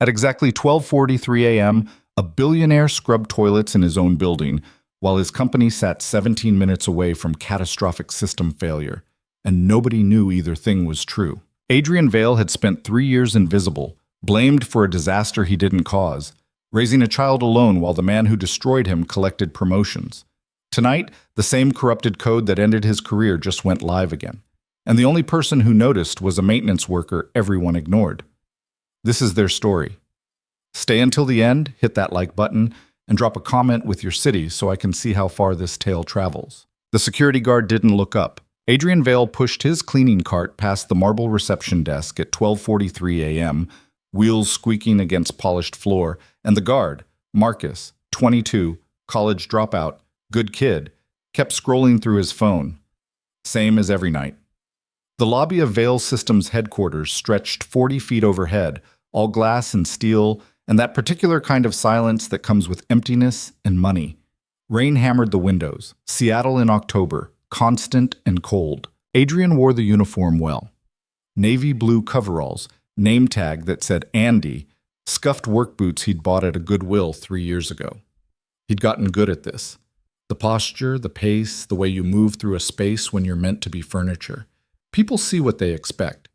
At exactly 12:43 a.m., a billionaire scrubbed toilets in his own building, while his company sat 17 minutes away from catastrophic system failure, and nobody knew either thing was true. Adrian Vale had spent 3 years invisible, blamed for a disaster he didn't cause, raising a child alone while the man who destroyed him collected promotions. Tonight, the same corrupted code that ended his career just went live again, and the only person who noticed was a maintenance worker everyone ignored. This is their story. Stay until the end, hit that like button, and drop a comment with your city so I can see how far this tale travels. The security guard didn't look up. Adrian Vale pushed his cleaning cart past the marble reception desk at 12:43 a.m., wheels squeaking against polished floor, and the guard, Marcus, 22, college dropout, good kid, kept scrolling through his phone. Same as every night. The lobby of Vale Systems headquarters stretched 40 feet overhead, all glass and steel, and that particular kind of silence that comes with emptiness and money. Rain hammered the windows. Seattle in October, constant and cold. Adrian wore the uniform well. Navy blue coveralls, name tag that said Andy, scuffed work boots he'd bought at a Goodwill 3 years ago. He'd gotten good at this. The posture, the pace, the way you move through a space when you're meant to be furniture. People see what they expect.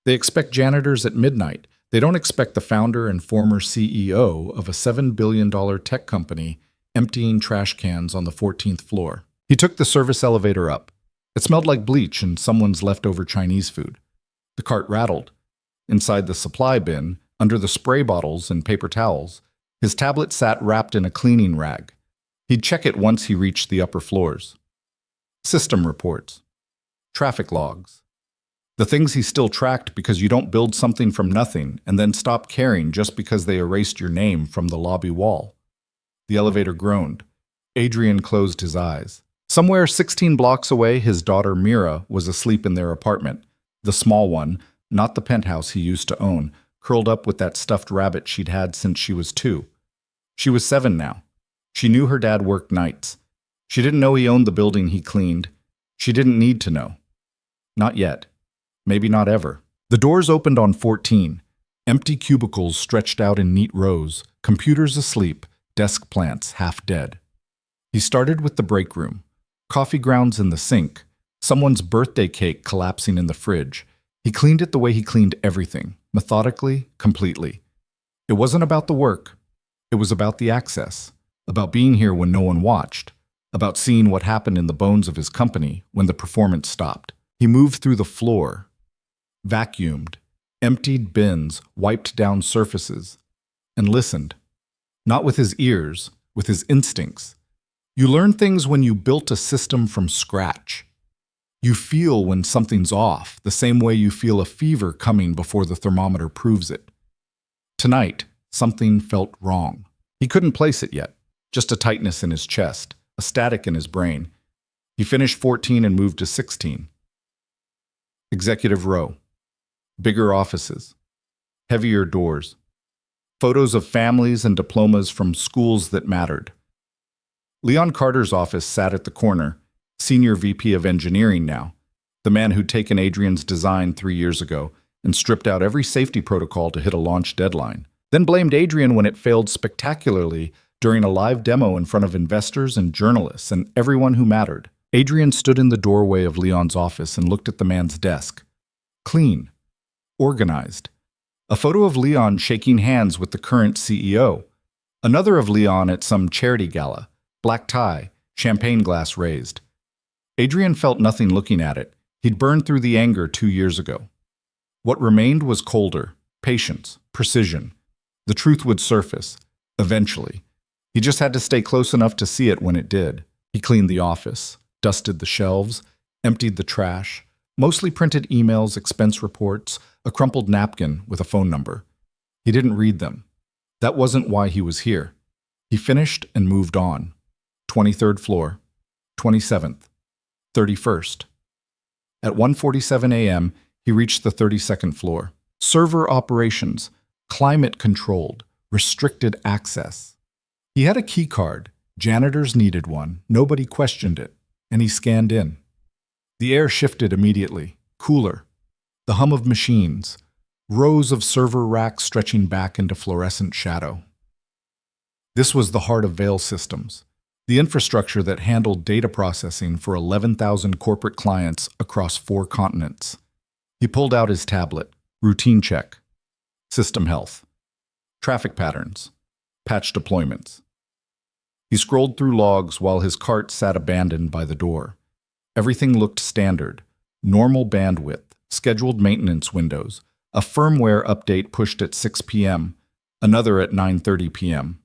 They expect janitors at midnight. They don't expect the founder and former CEO of a $7 billion tech company emptying trash cans on the 14th floor. He took the service elevator up. It smelled like bleach and someone's leftover Chinese food. The cart rattled. Inside the supply bin, under the spray bottles and paper towels, his tablet sat wrapped in a cleaning rag. He'd check it once he reached the upper floors. System reports. Traffic logs. The things he still tracked because you don't build something from nothing and then stop caring just because they erased your name from the lobby wall. The elevator groaned. Adrian closed his eyes. Somewhere 16 blocks away, his daughter Mira was asleep in their apartment. The small one, not the penthouse he used to own, curled up with that stuffed rabbit she'd had since she was 2. She was 7 now. She knew her dad worked nights. She didn't know he owned the building he cleaned. She didn't need to know. Not yet. Maybe not ever. The doors opened on 14. Empty cubicles stretched out in neat rows, computers asleep, desk plants half dead. He started with the break room. Coffee grounds in the sink, someone's birthday cake collapsing in the fridge. He cleaned it the way he cleaned everything, methodically, completely. It wasn't about the work. It was about the access, about being here when no one watched, about seeing what happened in the bones of his company when the performance stopped. He moved through the floor, vacuumed, emptied bins, wiped down surfaces, and listened. Not with his ears, with his instincts. You learn things when you built a system from scratch. You feel when something's off, the same way you feel a fever coming before the thermometer proves it. Tonight, something felt wrong. He couldn't place it yet, just a tightness in his chest, a static in his brain. He finished 14 and moved to 16. Executive row. Bigger offices. Heavier doors. Photos of families and diplomas from schools that mattered. Leon Carter's office sat at the corner, senior VP of engineering now, the man who'd taken Adrian's design 3 years ago and stripped out every safety protocol to hit a launch deadline, then blamed Adrian when it failed spectacularly during a live demo in front of investors and journalists and everyone who mattered. Adrian stood in the doorway of Leon's office and looked at the man's desk. Clean. Organized. A photo of Leon shaking hands with the current CEO. Another of Leon at some charity gala. Black tie, champagne glass raised. Adrian felt nothing looking at it. He'd burned through the anger 2 years ago. What remained was colder, patience, precision. The truth would surface, eventually. He just had to stay close enough to see it when it did. He cleaned the office, dusted the shelves, emptied the trash, mostly printed emails, expense reports, a crumpled napkin with a phone number. He didn't read them. That wasn't why he was here. He finished and moved on. 23rd floor, 27th, 31st. At 1:47 a.m., he reached the 32nd floor. Server operations, climate controlled, restricted access. He had a key card. Janitors needed one. Nobody questioned it. And he scanned in. The air shifted immediately, cooler. The hum of machines. rows of server racks stretching back into fluorescent shadow. This was the heart of Veil Systems, the infrastructure that handled data processing for 11,000 corporate clients across 4 continents. He pulled out his tablet. Routine check. System health. Traffic patterns. Patch deployments. He scrolled through logs while his cart sat abandoned by the door. Everything looked standard. Normal bandwidth, scheduled maintenance windows, a firmware update pushed at 6 p.m., another at 9:30 p.m.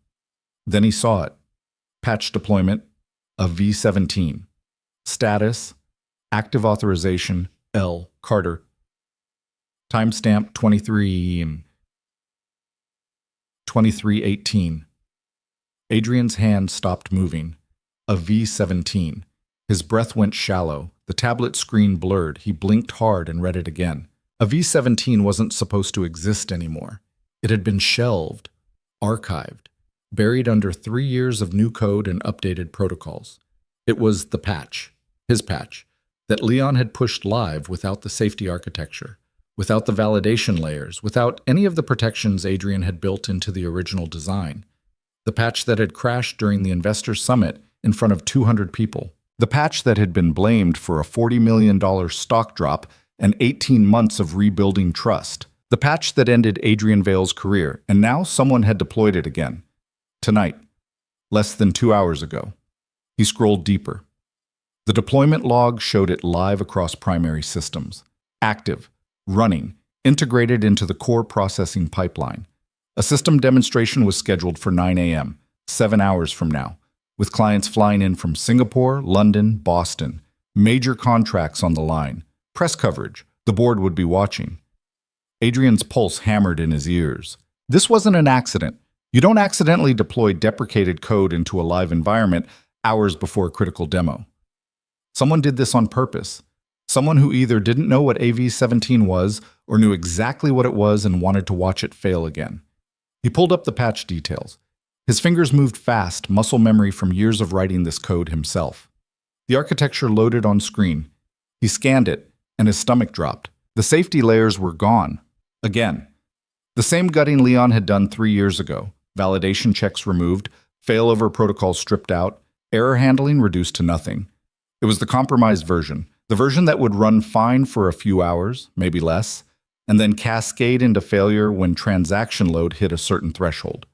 Then he saw it. Patch deployment, a V17. Status, active authorization, L. Carter. Timestamp 23:18. Adrian's hand stopped moving. A V17. His breath went shallow. The tablet screen blurred. He blinked hard and read it again. A V17 wasn't supposed to exist anymore. It had been shelved, archived, buried under 3 years of new code and updated protocols. It was the patch, his patch, that Leon had pushed live without the safety architecture, without the validation layers, without any of the protections Adrian had built into the original design. The patch that had crashed during the Investors Summit in front of 200 people. The patch that had been blamed for a $40 million stock drop and 18 months of rebuilding trust. The patch that ended Adrian Veil's career, and now someone had deployed it again. Tonight, less than 2 hours ago. He scrolled deeper. The deployment log showed it live across primary systems. Active, running, integrated into the core processing pipeline. A system demonstration was scheduled for 9 a.m., 7 hours from now, with clients flying in from Singapore, London, Boston. Major contracts on the line. Press coverage. The board would be watching. Adrian's pulse hammered in his ears. This wasn't an accident. You don't accidentally deploy deprecated code into a live environment hours before a critical demo. Someone did this on purpose. Someone who either didn't know what AV-17 was or knew exactly what it was and wanted to watch it fail again. He pulled up the patch details. His fingers moved fast, muscle memory from years of writing this code himself. The architecture loaded on screen. He scanned it, and his stomach dropped. The safety layers were gone. Again. The same gutting Leon had done 3 years ago. Validation checks removed, failover protocols stripped out, error handling reduced to nothing. It was the compromised version, the version that would run fine for a few hours, maybe less, and then cascade into failure when transaction load hit a certain threshold,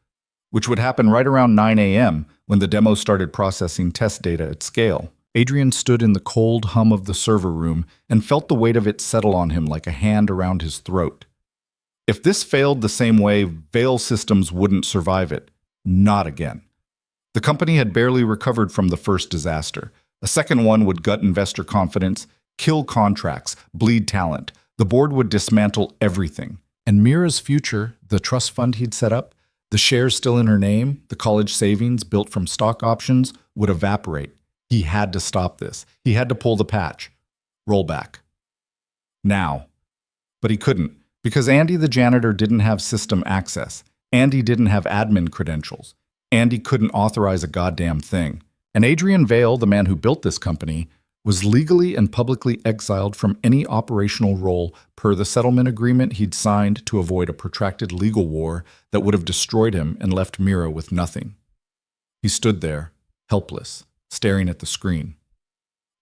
which would happen right around 9 a.m. when the demo started processing test data at scale. Adrian stood in the cold hum of the server room and felt the weight of it settle on him like a hand around his throat. If this failed the same way, Veil Systems wouldn't survive it. Not again. The company had barely recovered from the first disaster. A second one would gut investor confidence, kill contracts, bleed talent. The board would dismantle everything. And Mira's future, the trust fund he'd set up, the shares still in her name, the college savings built from stock options, would evaporate. He had to stop this. He had to pull the patch. Roll back. Now. But he couldn't, because Andy the janitor didn't have system access. Andy didn't have admin credentials. Andy couldn't authorize a goddamn thing. And Adrian Veil, the man who built this company, was legally and publicly exiled from any operational role per the settlement agreement he'd signed to avoid a protracted legal war that would have destroyed him and left Mira with nothing. He stood there, helpless, staring at the screen.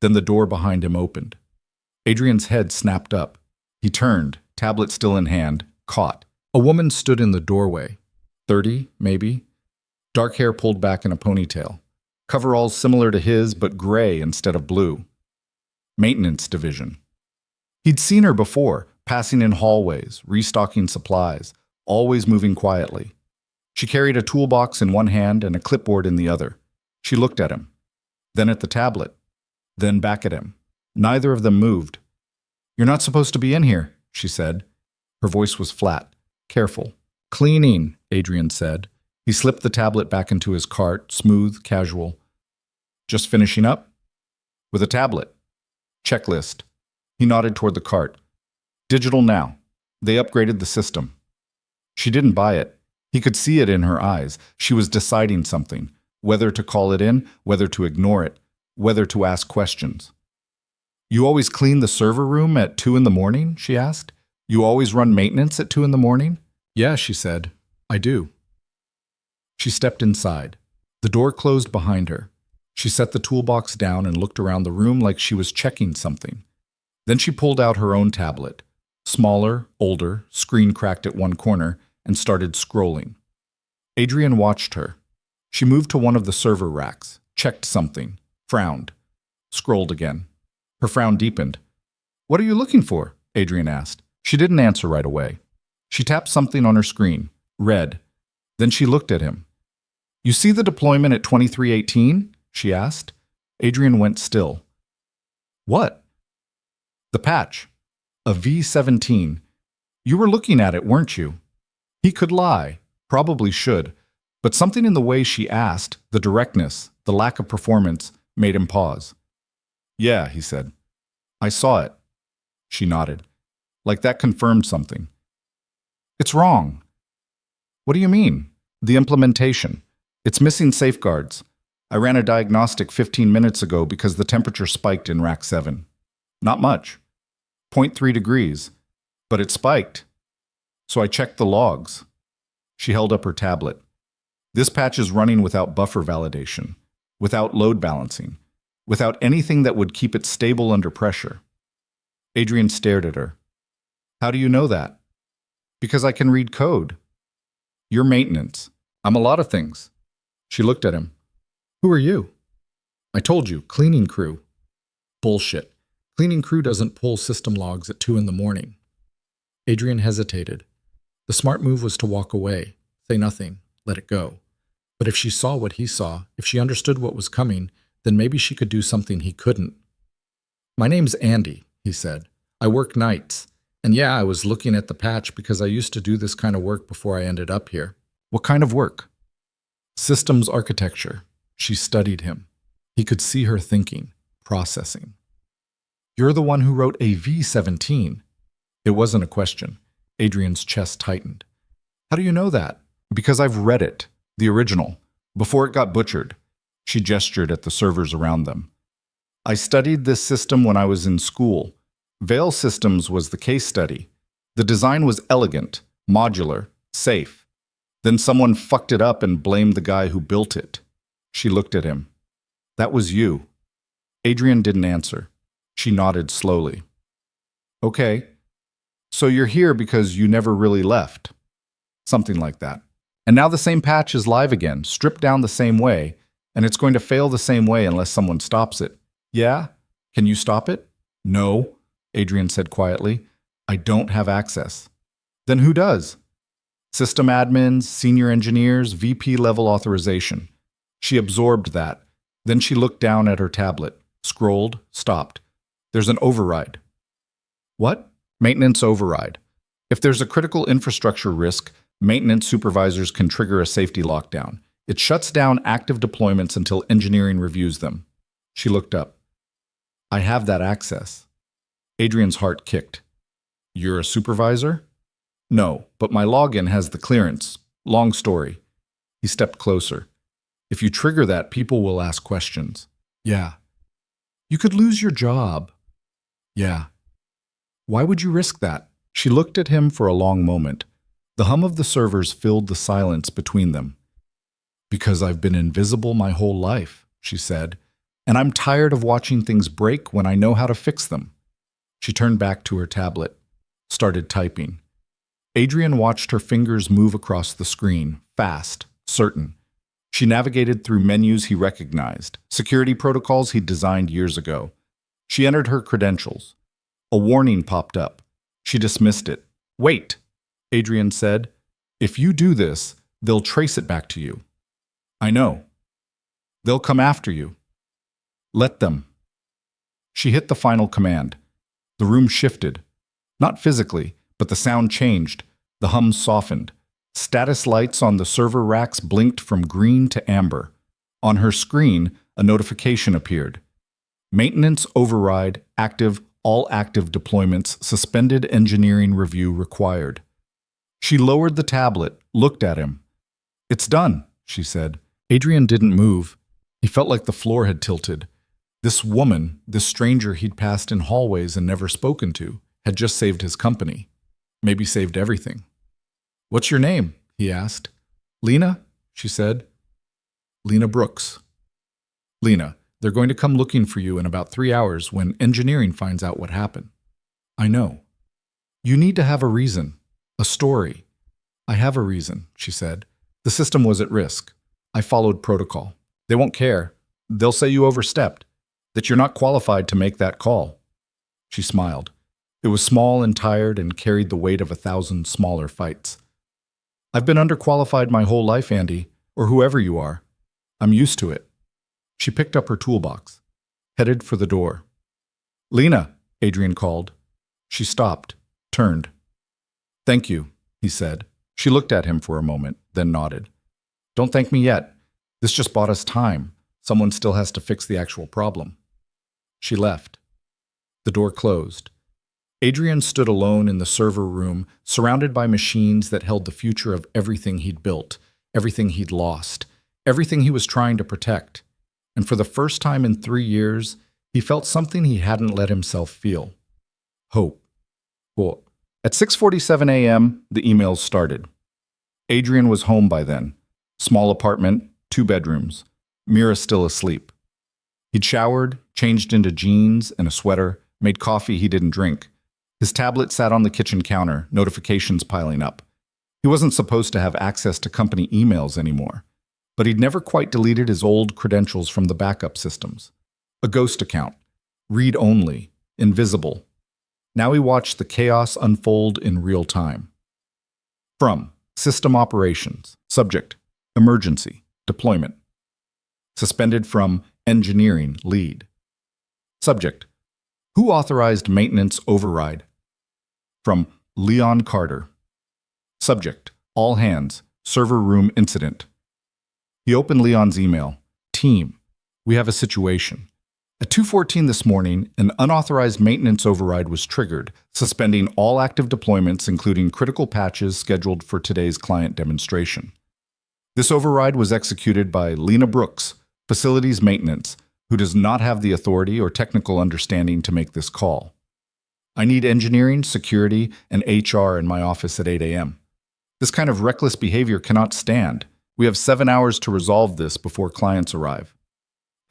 Then the door behind him opened. Adrian's head snapped up. He turned, tablet still in hand, caught. A woman stood in the doorway. 30, maybe. Dark hair pulled back in a ponytail. Coveralls similar to his, but gray instead of blue. Maintenance division. He'd seen her before, passing in hallways, restocking supplies, always moving quietly. She carried a toolbox in one hand and a clipboard in the other. She looked at him, then at the tablet, then back at him. Neither of them moved. "You're not supposed to be in here," she said. Her voice was flat, careful. "Cleaning," Adrian said. He slipped the tablet back into his cart, smooth, casual. "Just finishing up?" "With a tablet." "Checklist." He nodded toward the cart. "Digital now. They upgraded the system." She didn't buy it. He could see it in her eyes. She was deciding something, whether to call it in, whether to ignore it, whether to ask questions. "You always clean the server room at 2 in the morning?" she asked. You always run maintenance at 2 in the morning? Yeah, she said. I do. She stepped inside. The door closed behind her. She set the toolbox down and looked around the room like she was checking something. Then she pulled out her own tablet, smaller, older, screen cracked at one corner, and started scrolling. Adrian watched her. She moved to one of the server racks, checked something, frowned, scrolled again. Her frown deepened. What are you looking for? Adrian asked. She didn't answer right away. She tapped something on her screen, read. Then she looked at him. You see the deployment at 2318? She asked. Adrian went still. What? The patch. A V17. You were looking at it, weren't you? He could lie, probably should, but something in the way she asked, the directness, the lack of performance, made him pause. Yeah, he said. I saw it. She nodded. Like that confirmed something. It's wrong. What do you mean? The implementation. It's missing safeguards. I ran a diagnostic 15 minutes ago because the temperature spiked in rack 7. Not much. 0.3 degrees. But it spiked. So I checked the logs. She held up her tablet. This patch is running without buffer validation, without load balancing, without anything that would keep it stable under pressure. Adrian stared at her. How do you know that? Because I can read code. You're maintenance. I'm a lot of things. She looked at him. Who are you? I told you, cleaning crew. Bullshit. Cleaning crew doesn't pull system logs at 2 in the morning. Adrian hesitated. The smart move was to walk away, say nothing, let it go. But if she saw what he saw, if she understood what was coming, then maybe she could do something he couldn't. My name's Andy, he said. I work nights. And yeah, I was looking at the patch because I used to do this kind of work before I ended up here. What kind of work? Systems architecture. She studied him. He could see her thinking, processing. You're the one who wrote a V17. It wasn't a question. Adrian's chest tightened. How do you know that? Because I've read it, the original, before it got butchered. She gestured at the servers around them. I studied this system when I was in school. Veil Systems was the case study. The design was elegant, modular, safe. Then someone fucked it up and blamed the guy who built it. She looked at him. That was you. Adrian didn't answer. She nodded slowly. Okay. So you're here because you never really left. Something like that. And now the same patch is live again, stripped down the same way, and it's going to fail the same way unless someone stops it. Yeah? Can you stop it? No, Adrian said quietly. I don't have access. Then who does? System admins, senior engineers, VP level authorization. She absorbed that. Then she looked down at her tablet, scrolled, stopped. There's an override. What? Maintenance override. If there's a critical infrastructure risk, maintenance supervisors can trigger a safety lockdown. It shuts down active deployments until engineering reviews them. She looked up. I have that access. Adrian's heart kicked. You're a supervisor? No, but my login has the clearance. Long story. He stepped closer. If you trigger that, people will ask questions. Yeah. You could lose your job. Yeah. Why would you risk that? She looked at him for a long moment. The hum of the servers filled the silence between them. Because I've been invisible my whole life, she said, and I'm tired of watching things break when I know how to fix them. She turned back to her tablet, started typing. Adrian watched her fingers move across the screen, fast, certain. She navigated through menus he recognized, security protocols he'd designed years ago. She entered her credentials. A warning popped up. She dismissed it. Wait, Adrian said. If you do this, they'll trace it back to you. I know. They'll come after you. Let them. She hit the final command. The room shifted. Not physically, but the sound changed. The hum softened. Status lights on the server racks blinked from green to amber. On her screen, a notification appeared. Maintenance override active, all active deployments, suspended engineering review required. She lowered the tablet, looked at him. It's done, she said. Adrian didn't move. He felt like the floor had tilted. This woman, this stranger he'd passed in hallways and never spoken to, had just saved his company. Maybe saved everything. "What's your name?" he asked. "Lena," she said. "Lena Brooks." "Lena, they're going to come looking for you in about 3 hours when engineering finds out what happened." "I know." "You need to have a reason, a story." "I have a reason," she said. "The system was at risk. I followed protocol. They won't care. They'll say you overstepped, that you're not qualified to make that call." She smiled. It was small and tired and carried the weight of 1,000 smaller fights. "I've been underqualified my whole life, Andy, or whoever you are. I'm used to it." She picked up her toolbox, headed for the door. "Lena," Adrian called. She stopped, turned. "Thank you," he said. She looked at him for a moment, then nodded. "Don't thank me yet. This just bought us time. Someone still has to fix the actual problem." She left. The door closed. Adrian stood alone in the server room, surrounded by machines that held the future of everything he'd built, everything he'd lost, everything he was trying to protect. And for the first time in 3 years, he felt something he hadn't let himself feel. Hope. Well, at 6:47 a.m., the emails started. Adrian was home by then. Small apartment, 2 bedrooms. Mira still asleep. He'd showered, changed into jeans and a sweater, made coffee he didn't drink. His tablet sat on the kitchen counter, notifications piling up. He wasn't supposed to have access to company emails anymore, but he'd never quite deleted his old credentials from the backup systems. A ghost account, read-only, invisible. Now he watched the chaos unfold in real time. From System Operations, Subject, Emergency, Deployment. Suspended from Engineering, Lead. Subject, Who authorized maintenance override? From Leon Carter. Subject, All hands, server room incident. He opened Leon's email. Team, we have a situation. At 2:14 this morning, an unauthorized maintenance override was triggered, suspending all active deployments, including critical patches scheduled for today's client demonstration. This override was executed by Lena Brooks, Facilities Maintenance, who does not have the authority or technical understanding to make this call. I need engineering, security, and HR in my office at 8 a.m. This kind of reckless behavior cannot stand. We have 7 hours to resolve this before clients arrive.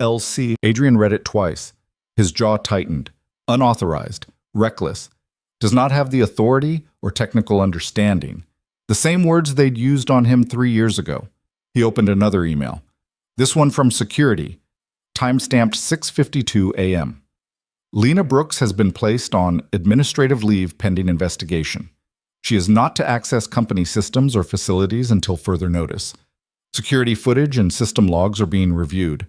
LC. Adrian read it twice. His jaw tightened. Unauthorized, reckless, does not have the authority or technical understanding. The same words they'd used on him 3 years ago. He opened another email. This one from security, timestamped 6:52 a.m. Lena Brooks has been placed on administrative leave pending investigation. She is not to access company systems or facilities until further notice. Security footage and system logs are being reviewed.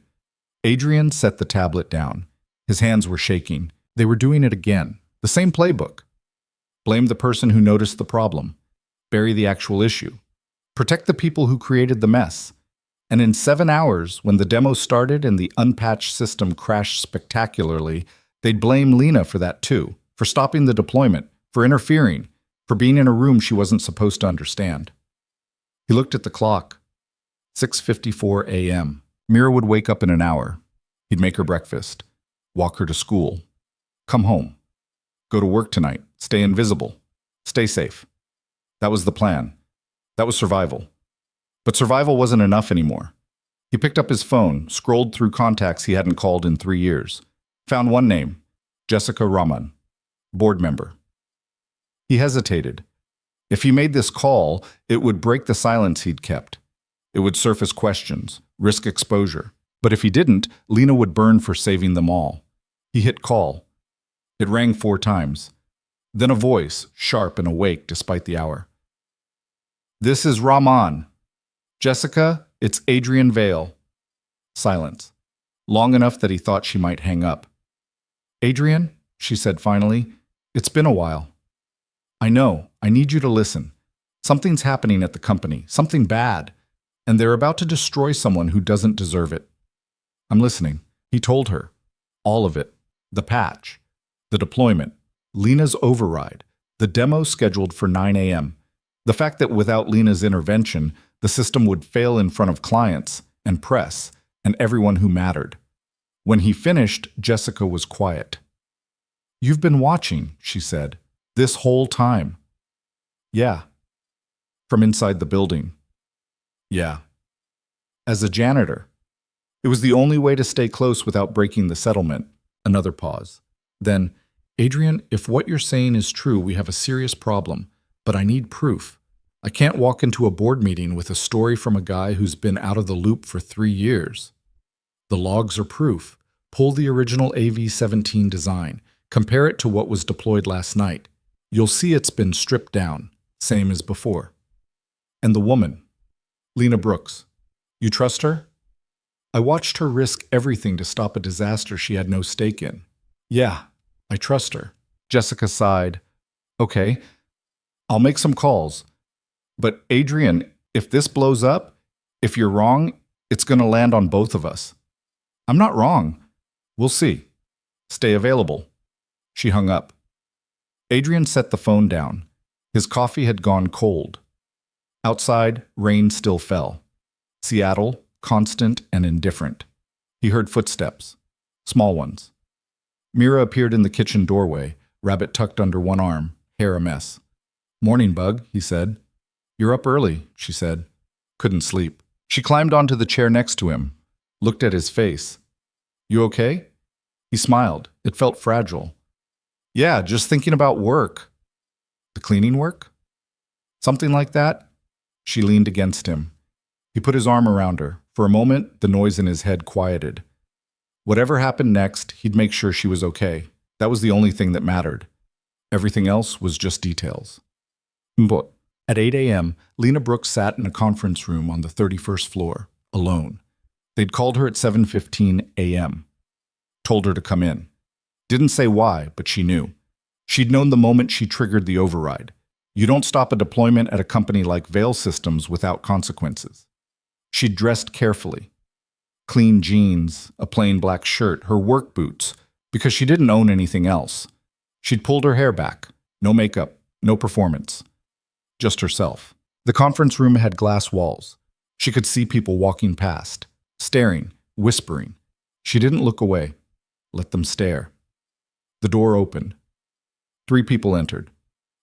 Adrian set the tablet down. His hands were shaking. They were doing it again. The same playbook. Blame the person who noticed the problem. Bury the actual issue. Protect the people who created the mess. And in 7 hours, when the demo started and the unpatched system crashed spectacularly, they'd blame Lena for that too, for stopping the deployment, for interfering, for being in a room she wasn't supposed to understand. He looked at the clock. 6:54 a.m. Mira would wake up in an hour. He'd make her breakfast, walk her to school, come home, go to work tonight, stay invisible, stay safe. That was the plan. That was survival. But survival wasn't enough anymore. He picked up his phone, scrolled through contacts he hadn't called in 3 years, found one name, Jessica Rahman, board member. He hesitated. If he made this call, it would break the silence he'd kept. It would surface questions, risk exposure. But if he didn't, Lena would burn for saving them all. He hit call. It rang 4 times. Then a voice, sharp and awake despite the hour. "This is Rahman. Jessica, it's Adrian Vale." Silence. Long enough that he thought she might hang up. "Adrian," she said finally, "it's been a while." "I know. I need you to listen. Something's happening at the company, something bad, and they're about to destroy someone who doesn't deserve it." "I'm listening." He told her. All of it. The patch. The deployment. Lena's override. The demo scheduled for 9 a.m. The fact that without Lena's intervention, the system would fail in front of clients and press and everyone who mattered. When he finished, Jessica was quiet. "You've been watching," she said, "this whole time." Yeah. From inside the building. Yeah. As a janitor. It was the only way to stay close without breaking the settlement. Another pause. Then, Adrian, if what you're saying is true, we have a serious problem, but I need proof. I can't walk into a board meeting with a story from a guy who's been out of the loop for 3 years. The logs are proof. Pull the original AV-17 design. Compare it to what was deployed last night. You'll see it's been stripped down, same as before. And the woman, Lena Brooks. You trust her? I watched her risk everything to stop a disaster she had no stake in. Yeah, I trust her. Jessica sighed. Okay, I'll make some calls. But Adrian, if this blows up, if you're wrong, it's going to land on both of us. I'm not wrong. We'll see. Stay available. She hung up. Adrian set the phone down. His coffee had gone cold. Outside, rain still fell. Seattle, constant and indifferent. He heard footsteps. Small ones. Mira appeared in the kitchen doorway, rabbit tucked under one arm, hair a mess. Morning, Bug, he said. You're up early, she said. Couldn't sleep. She climbed onto the chair next to him, looked at his face. You okay? He smiled. It felt fragile. Yeah, just thinking about work. The cleaning work? Something like that? She leaned against him. He put his arm around her. For a moment, the noise in his head quieted. Whatever happened next, he'd make sure she was okay. That was the only thing that mattered. Everything else was just details. But at 8 a.m., Lena Brooks sat in a conference room on the 31st floor, alone. They'd called her at 7:15 a.m. Told her to come in. Didn't say why, but she knew. She'd known the moment she triggered the override. You don't stop a deployment at a company like Veil Systems without consequences. She'd dressed carefully. Clean jeans, a plain black shirt, her work boots, because she didn't own anything else. She'd pulled her hair back. No makeup, no performance. Just herself. The conference room had glass walls. She could see people walking past, staring, whispering. She didn't look away. Let them stare. The door opened. 3 people entered.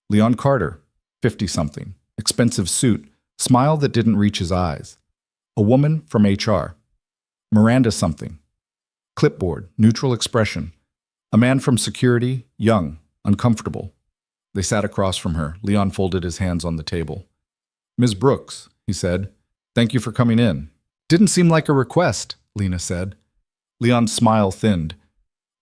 Leon Carter, 50-something, expensive suit, smile that didn't reach his eyes. A woman from HR. Miranda something. Clipboard, neutral expression. A man from security, young, uncomfortable. They sat across from her. Leon folded his hands on the table. Ms. Brooks, he said, thank you for coming in. Didn't seem like a request, Lena said. Leon's smile thinned.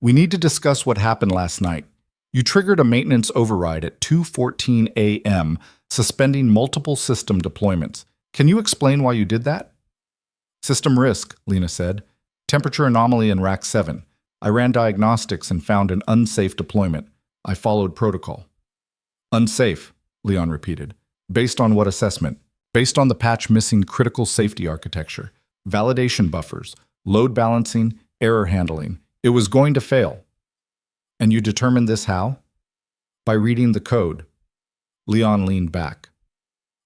We need to discuss what happened last night. You triggered a maintenance override at 2:14 a.m., suspending multiple system deployments. Can you explain why you did that? System risk, Lena said. Temperature anomaly in Rack 7. I ran diagnostics and found an unsafe deployment. I followed protocol. Unsafe, Leon repeated. Based on what assessment? Based on the patch missing critical safety architecture, validation buffers, load balancing, error handling. It was going to fail. And you determined this how? By reading the code. Leon leaned back.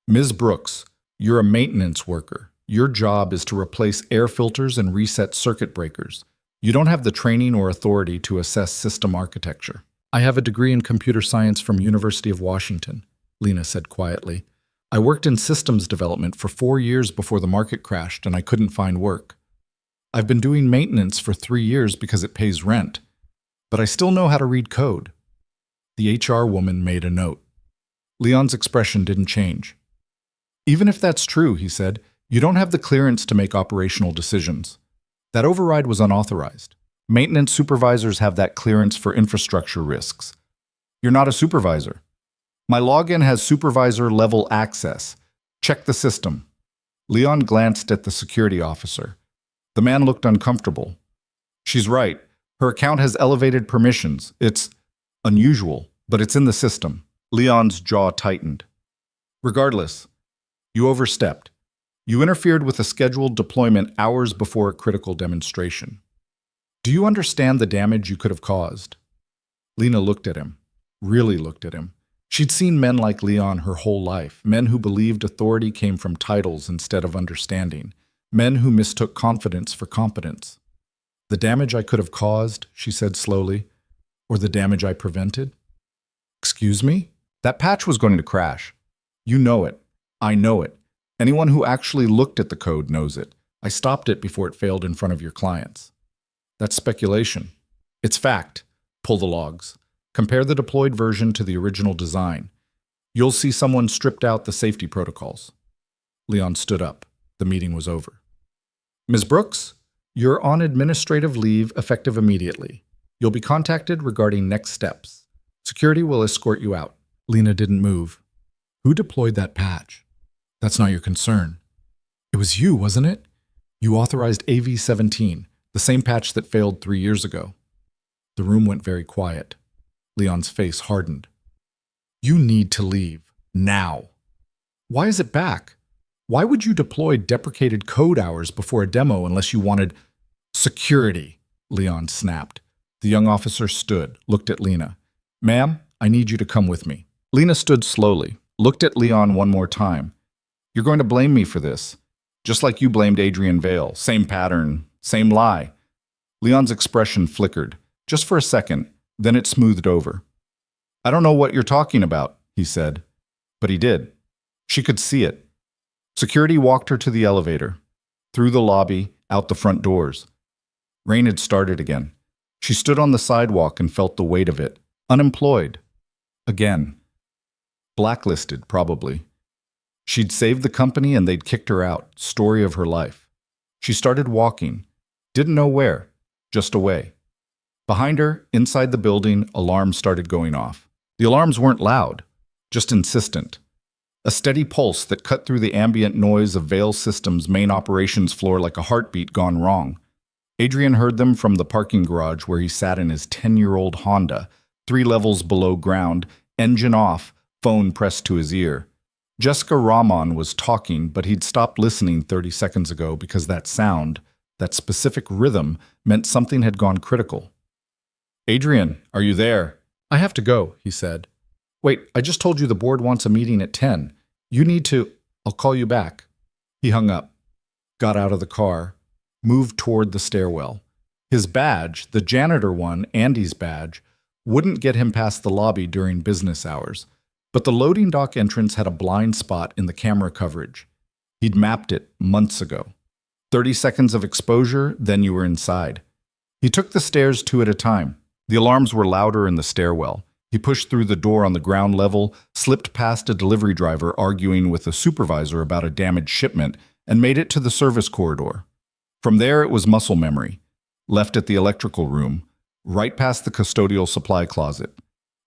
Ms. Brooks, you're a maintenance worker. Your job is to replace air filters and reset circuit breakers. You don't have the training or authority to assess system architecture. I have a degree in computer science from University of Washington, Lena said quietly. I worked in systems development for 4 years before the market crashed and I couldn't find work. I've been doing maintenance for 3 years because it pays rent. But I still know how to read code. The HR woman made a note. Leon's expression didn't change. Even if that's true, he said, you don't have the clearance to make operational decisions. That override was unauthorized. Maintenance supervisors have that clearance for infrastructure risks. You're not a supervisor. My login has supervisor-level access. Check the system. Leon glanced at the security officer. The man looked uncomfortable. She's right. Her account has elevated permissions. It's unusual, but it's in the system. Leon's jaw tightened. Regardless, you overstepped. You interfered with a scheduled deployment hours before a critical demonstration. Do you understand the damage you could have caused? Lena looked at him, really looked at him. She'd seen men like Leon her whole life, men who believed authority came from titles instead of understanding, men who mistook confidence for competence. The damage I could have caused, she said slowly, or the damage I prevented? Excuse me? That patch was going to crash. You know it. I know it. Anyone who actually looked at the code knows it. I stopped it before it failed in front of your clients. That's speculation. It's fact. Pull the logs. Compare the deployed version to the original design. You'll see someone stripped out the safety protocols. Leon stood up. The meeting was over. Ms. Brooks, you're on administrative leave effective immediately. You'll be contacted regarding next steps. Security will escort you out. Lena didn't move. Who deployed that patch? That's not your concern. It was you, wasn't it? You authorized AV-17, the same patch that failed 3 years ago. The room went very quiet. Leon's face hardened. You need to leave. Now. Why is it back? Why would you deploy deprecated code hours before a demo unless you wanted security? Leon snapped. The young officer stood, looked at Lena. Ma'am, I need you to come with me. Lena stood slowly, looked at Leon one more time. You're going to blame me for this, just like you blamed Adrian Vale. Same pattern, same lie. Leon's expression flickered, just for a second, then it smoothed over. I don't know what you're talking about, he said. But he did. She could see it. Security walked her to the elevator, through the lobby, out the front doors. Rain had started again. She stood on the sidewalk and felt the weight of it. Unemployed. Again. Blacklisted, probably. She'd saved the company and they'd kicked her out. Story of her life. She started walking. Didn't know where. Just away. Behind her, inside the building, alarms started going off. The alarms weren't loud, just insistent. A steady pulse that cut through the ambient noise of Vale Systems' main operations floor like a heartbeat gone wrong. Adrian heard them from the parking garage where he sat in his 10-year-old Honda, 3 levels below ground, engine off, phone pressed to his ear. Jessica Rahman was talking, but he'd stopped listening 30 seconds ago because that sound, that specific rhythm, meant something had gone critical. Adrian, are you there? I have to go, he said. Wait, I just told you the board wants a meeting at 10. You need to... I'll call you back. He hung up, got out of the car, moved toward the stairwell. His badge, the janitor one, Andy's badge, wouldn't get him past the lobby during business hours. But the loading dock entrance had a blind spot in the camera coverage. He'd mapped it months ago. 30 seconds of exposure, then you were inside. He took the stairs 2 at a time. The alarms were louder in the stairwell. He pushed through the door on the ground level, slipped past a delivery driver arguing with a supervisor about a damaged shipment, and made it to the service corridor. From there, it was muscle memory. Left at the electrical room, right past the custodial supply closet.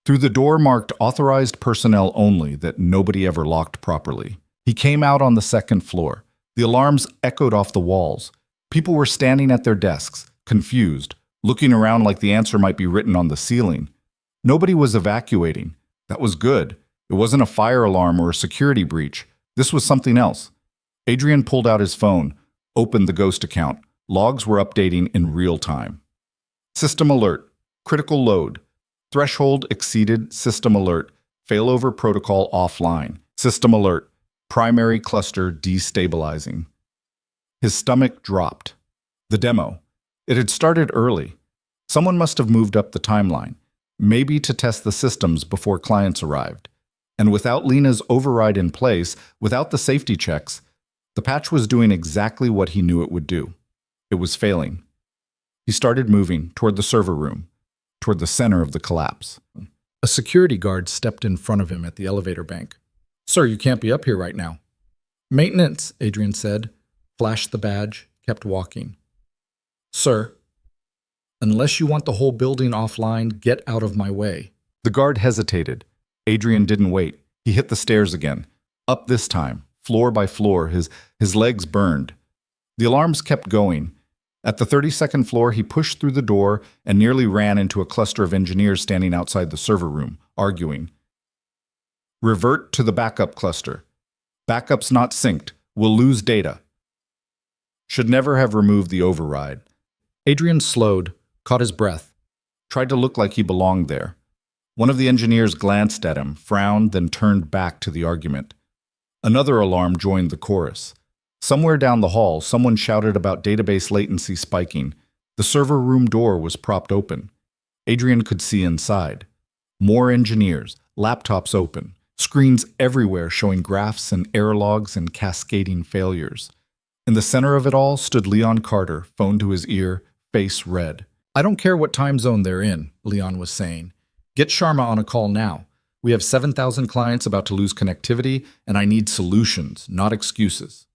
Through the door marked authorized personnel only that nobody ever locked properly. He came out on the 2nd floor. The alarms echoed off the walls. People were standing at their desks, confused, looking around like the answer might be written on the ceiling. Nobody was evacuating. That was good. It wasn't a fire alarm or a security breach. This was something else. Adrian pulled out his phone, opened the Ghost account. Logs were updating in real time. System alert. Critical load. Threshold exceeded. System alert. Failover protocol offline. System alert. Primary cluster destabilizing. His stomach dropped. The demo. It had started early. Someone must have moved up the timeline, maybe to test the systems before clients arrived. And without Lena's override in place, without the safety checks, the patch was doing exactly what he knew it would do. It was failing. He started moving toward the server room, toward the center of the collapse. A security guard stepped in front of him at the elevator bank. Sir, you can't be up here right now. Maintenance, Adrian said, flashed the badge, kept walking. Sir, unless you want the whole building offline, get out of my way. The guard hesitated. Adrian didn't wait. He hit the stairs again. Up this time, floor by floor, his legs burned. The alarms kept going. At the 32nd floor, he pushed through the door and nearly ran into a cluster of engineers standing outside the server room, arguing. Revert to the backup cluster. Backup's not synced. We'll lose data. Should never have removed the override. Adrian slowed, caught his breath, tried to look like he belonged there. One of the engineers glanced at him, frowned, then turned back to the argument. Another alarm joined the chorus. Somewhere down the hall, someone shouted about database latency spiking. The server room door was propped open. Adrian could see inside. More engineers, laptops open, Screens everywhere showing graphs and error logs and cascading failures. In the center of it all stood Leon Carter, phone to his ear, face red. "I don't care what time zone they're in," Leon was saying. "Get Sharma on a call now. We have 7,000 clients about to lose connectivity, and I need solutions, not excuses."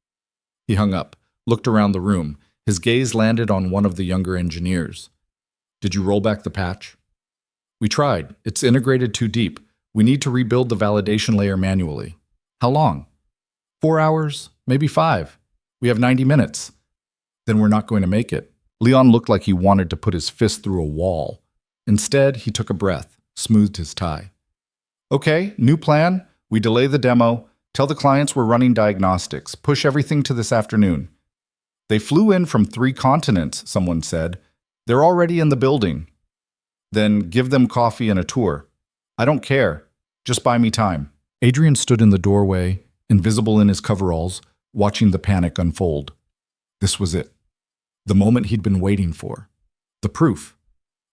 He hung up, looked around the room. His gaze landed on one of the younger engineers. "Did you roll back the patch?" "We tried. It's integrated too deep. We need to rebuild the validation layer manually." "How long?" 4 hours, maybe 5. We have 90 minutes. "Then we're not going to make it." Leon looked like he wanted to put his fist through a wall. Instead, he took a breath, smoothed his tie. "Okay, new plan. We delay the demo. Tell the clients we're running diagnostics. Push everything to this afternoon." "They flew in from 3 continents," someone said. "They're already in the building." "Then give them coffee and a tour." "I don't care. Just buy me time." Adrian stood in the doorway, invisible in his coveralls, watching the panic unfold. This was it. The moment he'd been waiting for. The proof.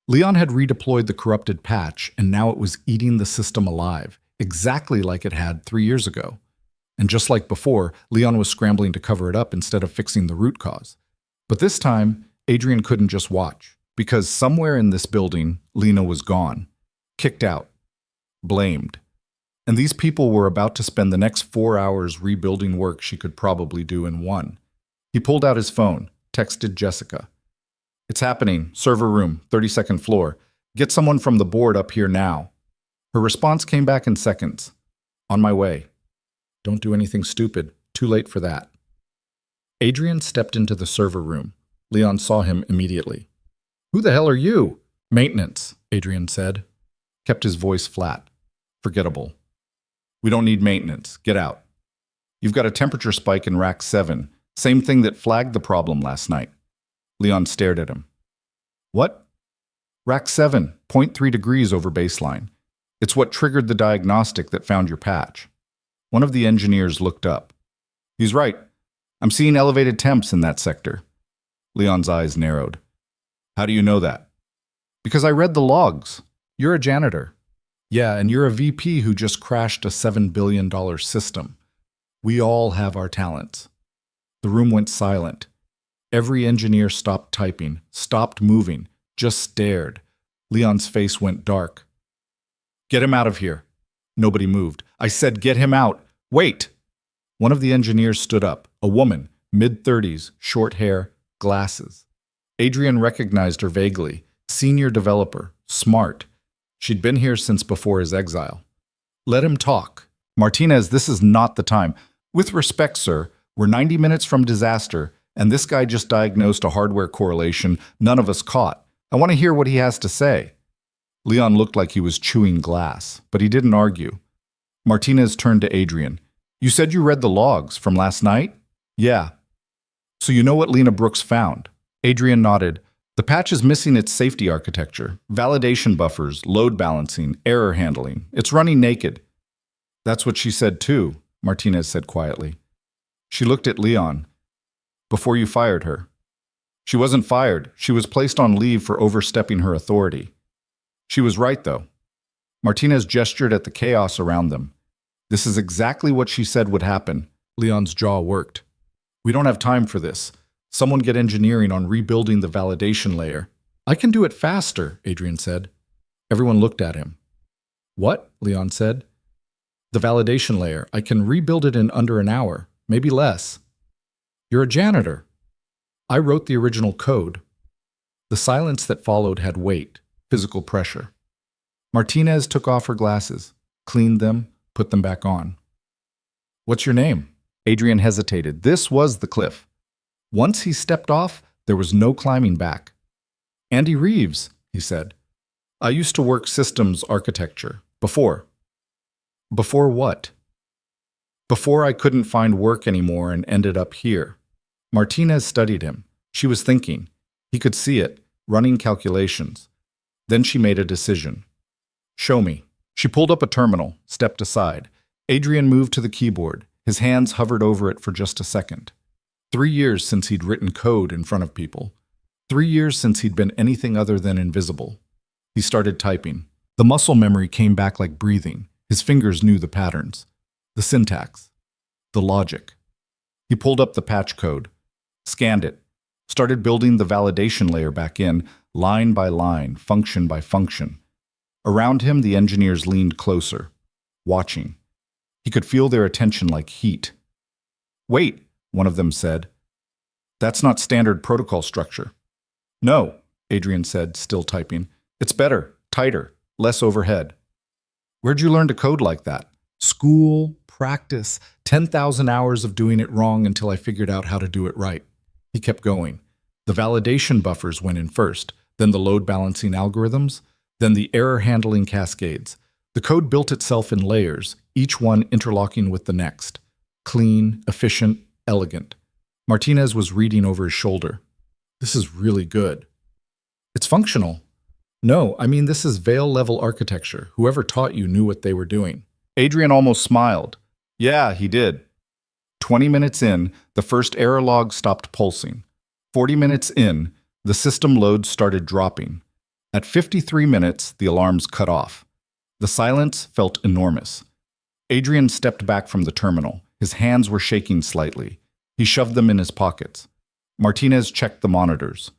Leon had redeployed the corrupted patch, and now it was eating the system alive, exactly like it had 3 years ago. And just like before, Leon was scrambling to cover it up instead of fixing the root cause. But this time, Adrian couldn't just watch, because somewhere in this building, Lena was gone, kicked out, blamed. And these people were about to spend the next 4 hours rebuilding work she could probably do in 1. He pulled out his phone, texted Jessica. "It's happening. Server room, 32nd floor. Get someone from the board up here now." Her response came back in seconds. "On my way." "Don't do anything stupid. Too late for that." Adrian stepped into the server room. Leon saw him immediately. "Who the hell are you?" "Maintenance," Adrian said. Kept his voice flat. Forgettable. "We don't need maintenance. Get out. You've got a temperature spike in rack 7. Same thing that flagged the problem last night." Leon stared at him. "What?" "Rack 7, 0.3 degrees over baseline. It's what triggered the diagnostic that found your patch." One of the engineers looked up. "He's right. I'm seeing elevated temps in that sector." Leon's eyes narrowed. "How do you know that?" "Because I read the logs. You're a janitor." "Yeah, and you're a VP who just crashed a $7 billion system. We all have our talents." The room went silent. Every engineer stopped typing, stopped moving, just stared. Leon's face went dark. "Get him out of here." Nobody moved. "I said get him out. Wait!" One of the engineers stood up, a woman, mid-30s, short hair, glasses. Adrian recognized her vaguely. Senior developer, smart. She'd been here since before his exile. "Let him talk." "Martinez, this is not the time." "With respect, sir, we're 90 minutes from disaster, and this guy just diagnosed a hardware correlation none of us caught. I want to hear what he has to say." Leon looked like he was chewing glass, but he didn't argue. Martinez turned to Adrian. "You said you read the logs from last night?" "Yeah." "So you know what Lena Brooks found?" Adrian nodded. "The patch is missing its safety architecture, validation buffers, load balancing, error handling. It's running naked." "That's what she said too," Martinez said quietly. She looked at Leon. "Before you fired her." "She wasn't fired. She was placed on leave for overstepping her authority." "She was right, though." Martinez gestured at the chaos around them. "This is exactly what she said would happen." Leon's jaw worked. "We don't have time for this. Someone get engineering on rebuilding the validation layer." "I can do it faster," Adrian said. Everyone looked at him. "What?" Leon said. "The validation layer. I can rebuild it in under an hour, maybe less." "You're a janitor." "I wrote the original code." The silence that followed had weight, physical pressure. Martinez took off her glasses, cleaned them, put them back on. "What's your name?" Adrian hesitated. This was the cliff. Once he stepped off, there was no climbing back. "Andy Reeves," he said. "I used to work systems architecture. Before." "Before what?" "Before I couldn't find work anymore and ended up here." Martinez studied him. She was thinking. He could see it, running calculations. Then she made a decision. "Show me." She pulled up a terminal, stepped aside. Adrian moved to the keyboard. His hands hovered over it for just a second. 3 years since he'd written code in front of people. 3 years since he'd been anything other than invisible. He started typing. The muscle memory came back like breathing. His fingers knew the patterns, the syntax, the logic. He pulled up the patch code, scanned it, started building the validation layer back in, line by line, function by function. Around him, the engineers leaned closer, watching. He could feel their attention like heat. "Wait," one of them said. "That's not standard protocol structure." "No," Adrian said, still typing. "It's better, tighter, less overhead." "Where'd you learn to code like that?" "School, practice, 10,000 hours of doing it wrong until I figured out how to do it right." He kept going. The validation buffers went in first, then the load balancing algorithms, then the error handling cascades. The code built itself in layers, each one interlocking with the next. Clean, efficient, elegant. Martinez was reading over his shoulder. "This is really good." "It's functional." "No, I mean this is Veil-level architecture. Whoever taught you knew what they were doing." Adrian almost smiled. "Yeah, he did." 20 minutes in, the first error log stopped pulsing. 40 minutes in, the system load started dropping. At 53 minutes, the alarms cut off. The silence felt enormous. Adrian stepped back from the terminal. His hands were shaking slightly. He shoved them in his pockets. Martinez checked the monitors.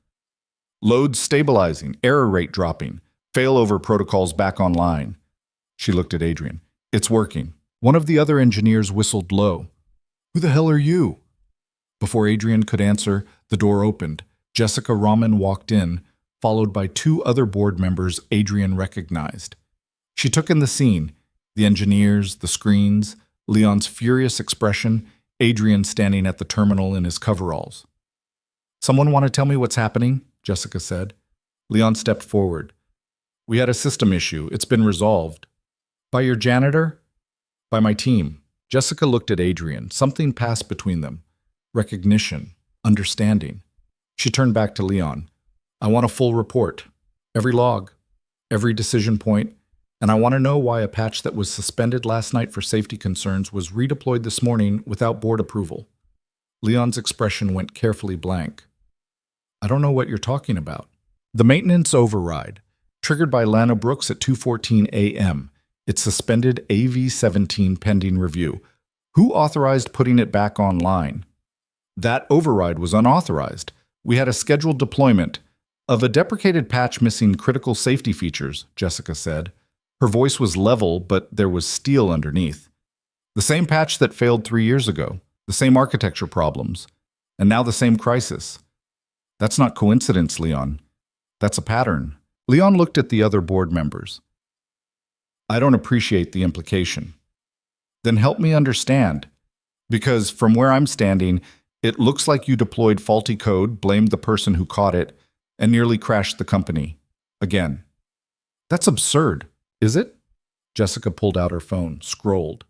"Load stabilizing, error rate dropping, failover protocols back online." She looked at Adrian. "It's working." One of the other engineers whistled low. "Who the hell are you?" Before Adrian could answer, the door opened. Jessica Rahman walked in, followed by two other board members Adrian recognized. She took in the scene, the engineers, the screens, Leon's furious expression, Adrian standing at the terminal in his coveralls. "Someone want to tell me what's happening?" Jessica said. Leon stepped forward. "We had a system issue. It's been resolved." "By your janitor?" "By my team." Jessica looked at Adrian. Something passed between them. Recognition, understanding. She turned back to Leon. "I want a full report. Every log, every decision point, and I want to know why a patch that was suspended last night for safety concerns was redeployed this morning without board approval." Leon's expression went carefully blank. "I don't know what you're talking about." "The maintenance override, triggered by Lana Brooks at 2:14 a.m. It suspended AV-17 pending review. Who authorized putting it back online?" "That override was unauthorized. We had a scheduled deployment of a deprecated patch missing critical safety features," Jessica said. Her voice was level, but there was steel underneath. "The same patch that failed 3 years ago, the same architecture problems, and now the same crisis. That's not coincidence, Leon. That's a pattern." Leon looked at the other board members. "I don't appreciate the implication." "Then help me understand. Because from where I'm standing, it looks like you deployed faulty code, blamed the person who caught it, and nearly crashed the company. Again." "That's absurd, is it?" Jessica pulled out her phone, scrolled.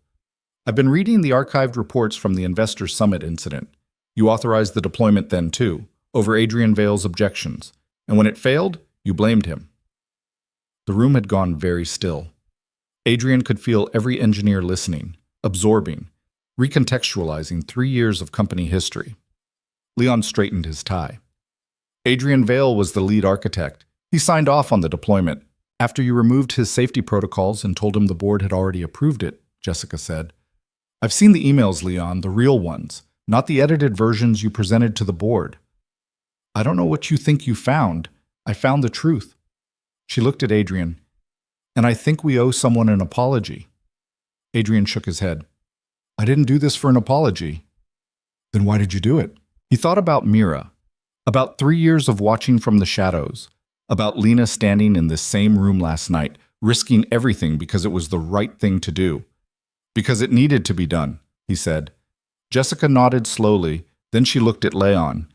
"I've been reading the archived reports from the Investor Summit incident. You authorized the deployment then too, over Adrian Vale's objections. And when it failed, you blamed him." The room had gone very still. Adrian could feel every engineer listening, absorbing, recontextualizing 3 years of company history. Leon straightened his tie. "Adrian Vale was the lead architect. He signed off on the deployment after you removed his safety protocols and told him the board had already approved it," Jessica said. "I've seen the emails, Leon, the real ones, not the edited versions you presented to the board." "I don't know what you think you found. I found the truth." She looked at Adrian. "And I think we owe someone an apology." Adrian shook his head. "I didn't do this for an apology." "Then why did you do it?" He thought about Mira, about 3 years of watching from the shadows, about Lena standing in this same room last night, risking everything because it was the right thing to do. "Because it needed to be done," he said. Jessica nodded slowly, then she looked at Leon.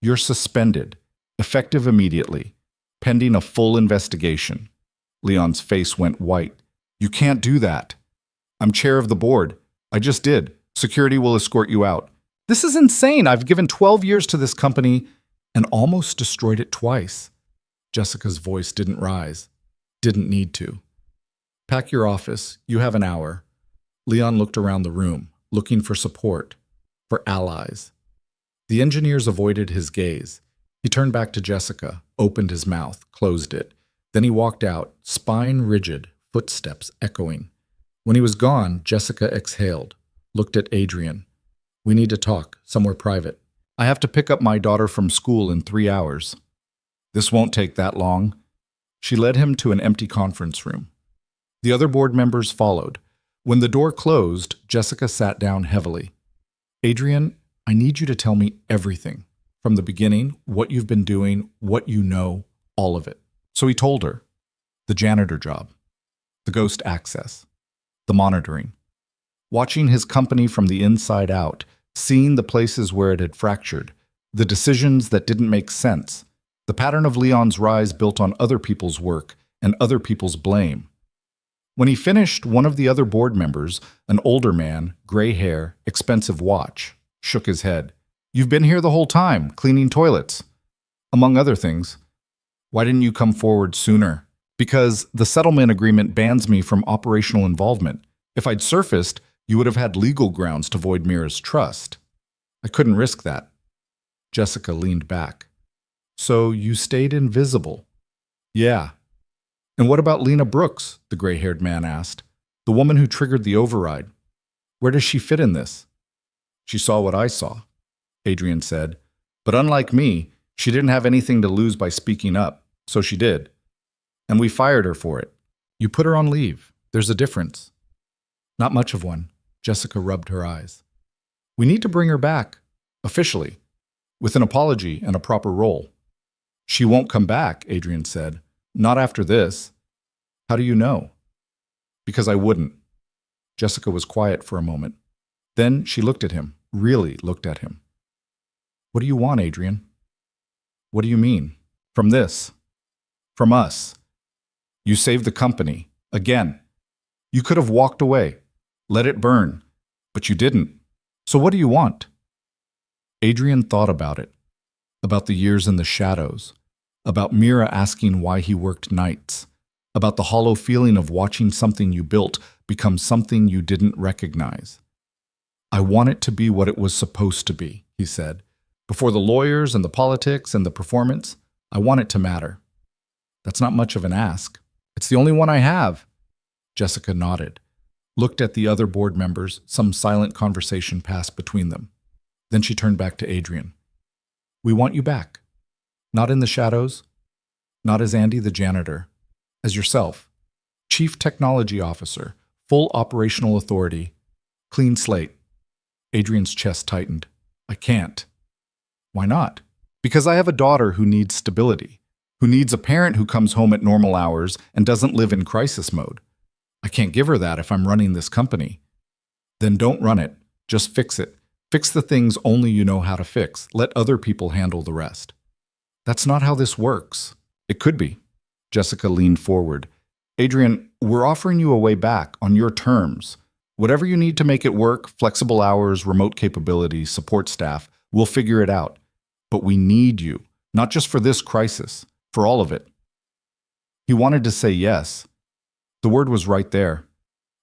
"You're suspended, effective immediately, pending a full investigation." Leon's face went white. "You can't do that." "I'm chair of the board. I just did. Security will escort you out." "This is insane. I've given 12 years to this company and almost destroyed it twice." Jessica's voice didn't rise. Didn't need to. "Pack your office. You have an hour." Leon looked around the room, looking for support, for allies. The engineers avoided his gaze. He turned back to Jessica, opened his mouth, closed it. Then he walked out, spine rigid, footsteps echoing. When he was gone, Jessica exhaled, looked at Adrian. We need to talk, somewhere private. I have to pick up my daughter from school in 3 hours. This won't take that long. She led him to an empty conference room. The other board members followed. When the door closed, Jessica sat down heavily. Adrian, I need you to tell me everything. From the beginning, what you've been doing, what you know, all of it. So he told her. The janitor job. The ghost access. The monitoring. Watching his company from the inside out, seeing the places where it had fractured, the decisions that didn't make sense, the pattern of Leon's rise built on other people's work and other people's blame. When he finished, one of the other board members, an older man, gray hair, expensive watch, shook his head. You've been here the whole time, cleaning toilets. Among other things. Why didn't you come forward sooner? Because the settlement agreement bans me from operational involvement. If I'd surfaced, you would have had legal grounds to void Mira's trust. I couldn't risk that. Jessica leaned back. So you stayed invisible? Yeah. And what about Lena Brooks? The gray-haired man asked. The woman who triggered the override. Where does she fit in this? She saw what I saw, Adrian said. But unlike me, she didn't have anything to lose by speaking up, so she did. And we fired her for it. You put her on leave. There's a difference. Not much of one. Jessica rubbed her eyes. We need to bring her back, officially, with an apology and a proper role. She won't come back, Adrian said. Not after this. How do you know? Because I wouldn't. Jessica was quiet for a moment. Then she looked at him, really looked at him. What do you want, Adrian? What do you mean? From this? From us? You saved the company. Again. You could have walked away. Let it burn. But you didn't. So what do you want? Adrian thought about it. About the years in the shadows. About Mira asking why he worked nights. About the hollow feeling of watching something you built become something you didn't recognize. I want it to be what it was supposed to be, he said. Before the lawyers and the politics and the performance, I want it to matter. That's not much of an ask. It's the only one I have. Jessica nodded, looked at the other board members. Some silent conversation passed between them. Then she turned back to Adrian. We want you back. Not in the shadows, not as Andy the janitor, as yourself. Chief Technology Officer, full operational authority, clean slate. Adrian's chest tightened. I can't. Why not? Because I have a daughter who needs stability, who needs a parent who comes home at normal hours and doesn't live in crisis mode. I can't give her that if I'm running this company. Then don't run it. Just fix it. Fix the things only you know how to fix. Let other people handle the rest. That's not how this works. It could be. Jessica leaned forward. Adrian, we're offering you a way back on your terms. Whatever you need to make it work, flexible hours, remote capabilities, support staff, we'll figure it out. But we need you, not just for this crisis, for all of it. He wanted to say yes. The word was right there.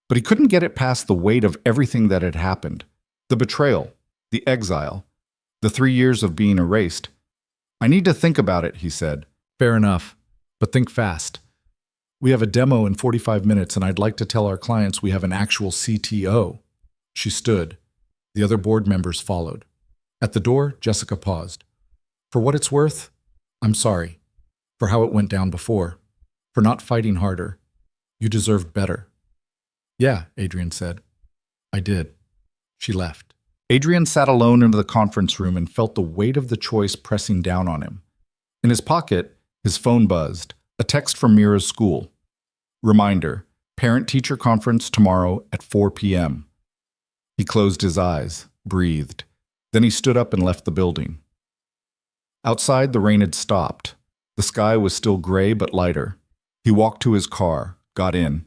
But he couldn't get it past the weight of everything that had happened. The betrayal, the exile, the 3 years of being erased. I need to think about it, he said. Fair enough, but think fast. We have a demo in 45 minutes and I'd like to tell our clients we have an actual CTO. She stood. The other board members followed. At the door, Jessica paused. For what it's worth, I'm sorry. For how it went down before. For not fighting harder. You deserved better. Yeah, Adrian said. I did. She left. Adrian sat alone in the conference room and felt the weight of the choice pressing down on him. In his pocket, his phone buzzed. A text from Mira's school. Reminder, parent-teacher conference tomorrow at 4 p.m. He closed his eyes, breathed. Then he stood up and left the building. Outside, the rain had stopped. The sky was still gray but lighter. He walked to his car, got in,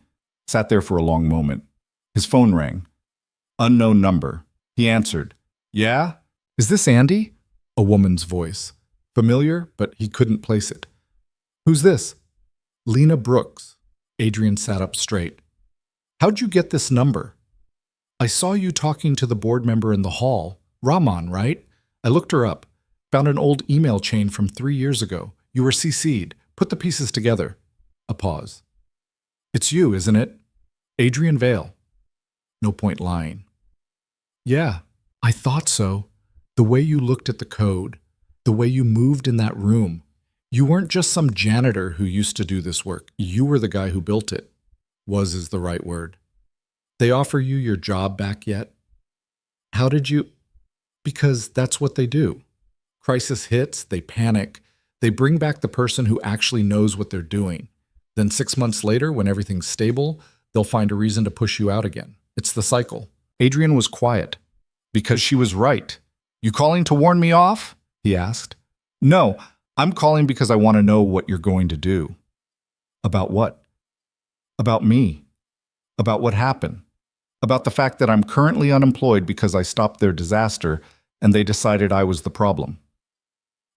sat there for a long moment. His phone rang. Unknown number. He answered. Yeah? Is this Andy? A woman's voice. Familiar, but he couldn't place it. Who's this? Lena Brooks. Adrian sat up straight. How'd you get this number? I saw you talking to the board member in the hall. Rahman, right? I looked her up. Found an old email chain from 3 years ago. You were CC'd. Put the pieces together. A pause. It's you, isn't it? Adrian Vale. No point lying. Yeah, I thought so. The way you looked at the code, the way you moved in that room. You weren't just some janitor who used to do this work. You were the guy who built it. Was is the right word. They offer you your job back yet? How did you? Because that's what they do. Crisis hits, they panic. They bring back the person who actually knows what they're doing. Then 6 months later, when everything's stable, they'll find a reason to push you out again. It's the cycle. Adrian was quiet. Because she was right. You calling to warn me off? He asked. No, I'm calling because I want to know what you're going to do. About what? About me. About what happened. About the fact that I'm currently unemployed because I stopped their disaster and they decided I was the problem.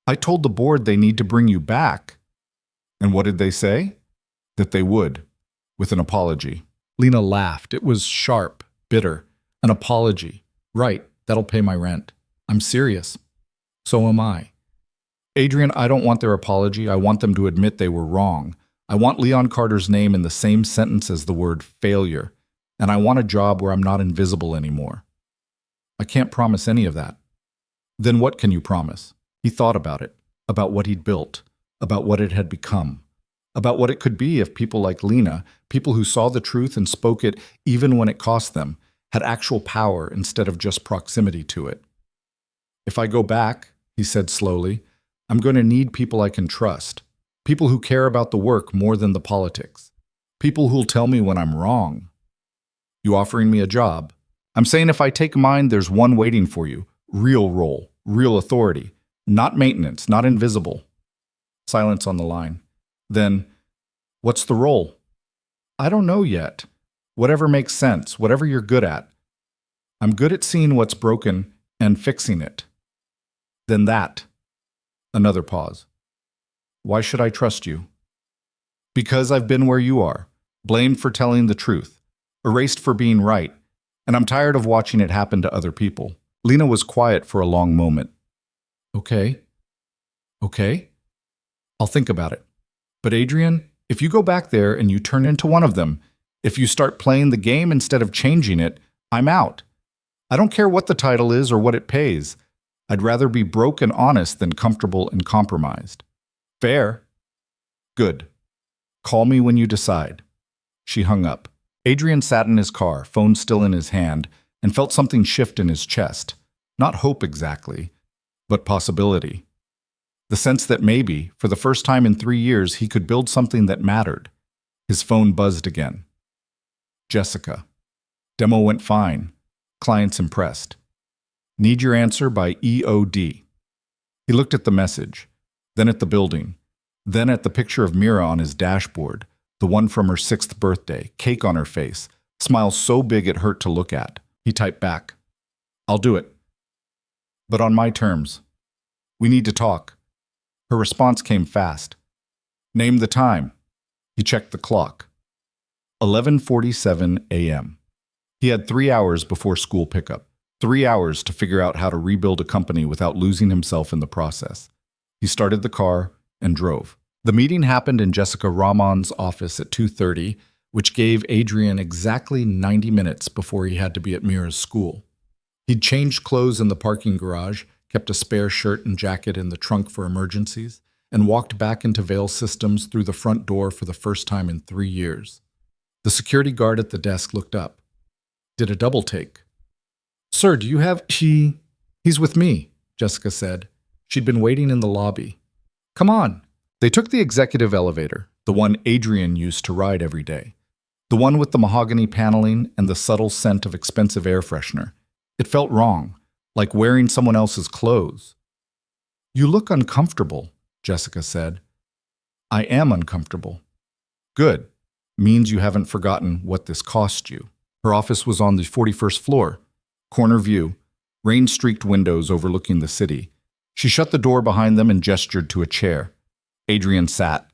I told the board they need to bring you back. And what did they say? That they would, with an apology. Lena laughed. It was sharp, bitter. An apology. Right, that'll pay my rent. I'm serious. So am I. Adrian, I don't want their apology. I want them to admit they were wrong. I want Leon Carter's name in the same sentence as the word failure. And I want a job where I'm not invisible anymore. I can't promise any of that. Then what can you promise? He thought about it, about what he'd built, about what it had become, about what it could be if people like Lena, people who saw the truth and spoke it even when it cost them, had actual power instead of just proximity to it. If I go back, he said slowly, I'm going to need people I can trust, people who care about the work more than the politics, people who'll tell me when I'm wrong. You offering me a job? I'm saying if I take mine, there's one waiting for you. Real role, real authority. Not maintenance, not invisible. Silence on the line. Then, what's the role? I don't know yet. Whatever makes sense, whatever you're good at. I'm good at seeing what's broken and fixing it. Then that. Another pause. Why should I trust you? Because I've been where you are, blamed for telling the truth, erased for being right, and I'm tired of watching it happen to other people. Lena was quiet for a long moment. Okay. I'll think about it. But Adrian, if you go back there and you turn into one of them, if you start playing the game instead of changing it, I'm out. I don't care what the title is or what it pays. I'd rather be broke and honest than comfortable and compromised. Fair? Good. Call me when you decide. She hung up. Adrian sat in his car, phone still in his hand, and felt something shift in his chest. Not hope exactly, but possibility. The sense that maybe, for the first time in 3 years, he could build something that mattered. His phone buzzed again. Jessica. Demo went fine. Clients impressed. Need your answer by EOD. He looked at the message, then at the building, then at the picture of Mira on his dashboard, the one from her 6th birthday, cake on her face, smile so big it hurt to look at. He typed back, I'll do it. But on my terms. We need to talk. Her response came fast. Name the time. He checked the clock. 11:47 a.m. He had 3 hours before school pickup. 3 hours to figure out how to rebuild a company without losing himself in the process. He started the car and drove. The meeting happened in Jessica Rahman's office at 2:30, which gave Adrian exactly 90 minutes before he had to be at Mira's school. He'd changed clothes in the parking garage, kept a spare shirt and jacket in the trunk for emergencies, and walked back into Vail Systems through the front door for the first time in 3 years. The security guard at the desk looked up. Did a double take. Sir, do you have... He's with me, Jessica said. She'd been waiting in the lobby. Come on. They took the executive elevator, the one Adrian used to ride every day. The one with the mahogany paneling and the subtle scent of expensive air freshener. It felt wrong, like wearing someone else's clothes. You look uncomfortable, Jessica said. I am uncomfortable. Good. Means you haven't forgotten what this cost you. Her office was on the 41st floor. Corner view. Rain-streaked windows overlooking the city. She shut the door behind them and gestured to a chair. Adrian sat.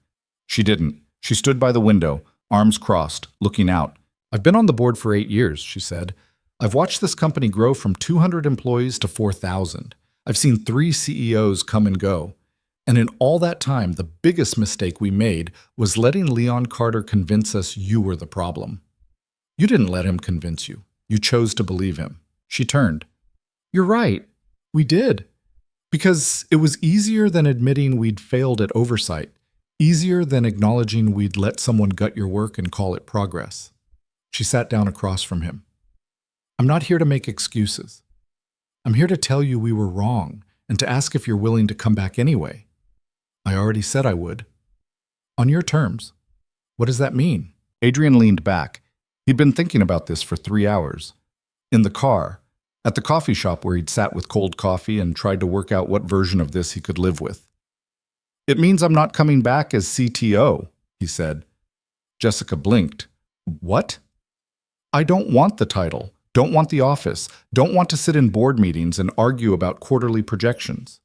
She didn't. She stood by the window, arms crossed, looking out. I've been on the board for 8 years, she said. I've watched this company grow from 200 employees to 4,000. I've seen 3 CEOs come and go. And in all that time, the biggest mistake we made was letting Leon Carter convince us you were the problem. You didn't let him convince you. You chose to believe him. She turned. You're right. We did. Because it was easier than admitting we'd failed at oversight. Easier than acknowledging we'd let someone gut your work and call it progress. She sat down across from him. I'm not here to make excuses. I'm here to tell you we were wrong and to ask if you're willing to come back anyway. I already said I would. On your terms. What does that mean? Adrian leaned back. He'd been thinking about this for 3 hours. In the car, at the coffee shop where he'd sat with cold coffee and tried to work out what version of this he could live with. It means I'm not coming back as CTO, he said. Jessica blinked. What? I don't want the title, don't want the office, don't want to sit in board meetings and argue about quarterly projections.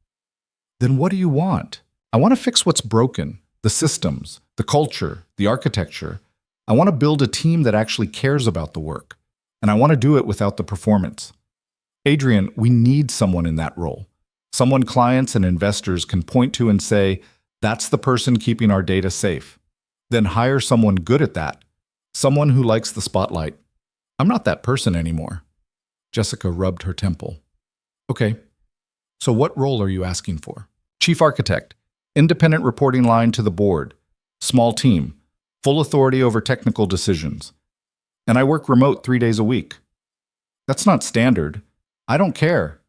Then what do you want? I want to fix what's broken, the systems, the culture, the architecture. I want to build a team that actually cares about the work, and I want to do it without the performance. Adrian, we need someone in that role. Someone clients and investors can point to and say, that's the person keeping our data safe. Then hire someone good at that. Someone who likes the spotlight. I'm not that person anymore. Jessica rubbed her temple. Okay, so what role are you asking for? Chief architect, independent reporting line to the board, small team, full authority over technical decisions. And I work remote 3 days a week. That's not standard. I don't care.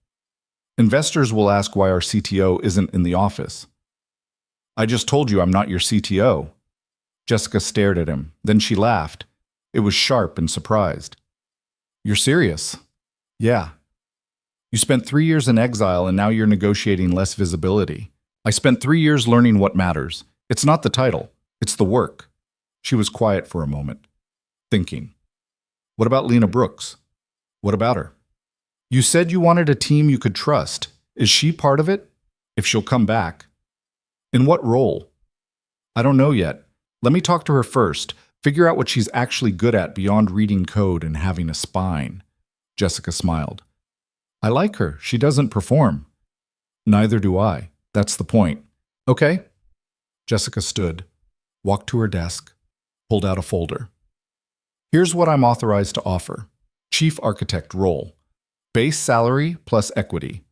Investors will ask why our CTO isn't in the office. I just told you I'm not your CTO. Jessica stared at him. Then she laughed. It was sharp and surprised. You're serious? Yeah. You spent 3 years in exile and now you're negotiating less visibility. I spent 3 years learning what matters. It's not the title. It's the work. She was quiet for a moment, thinking. What about Lena Brooks? What about her? You said you wanted a team you could trust. Is she part of it? If she'll come back. In what role? I don't know yet. Let me talk to her first. Figure out what she's actually good at beyond reading code and having a spine. Jessica smiled. I like her. She doesn't perform. Neither do I. That's the point. Okay? Jessica stood, walked to her desk, pulled out a folder. Here's what I'm authorized to offer. Chief architect role. Base salary plus equity.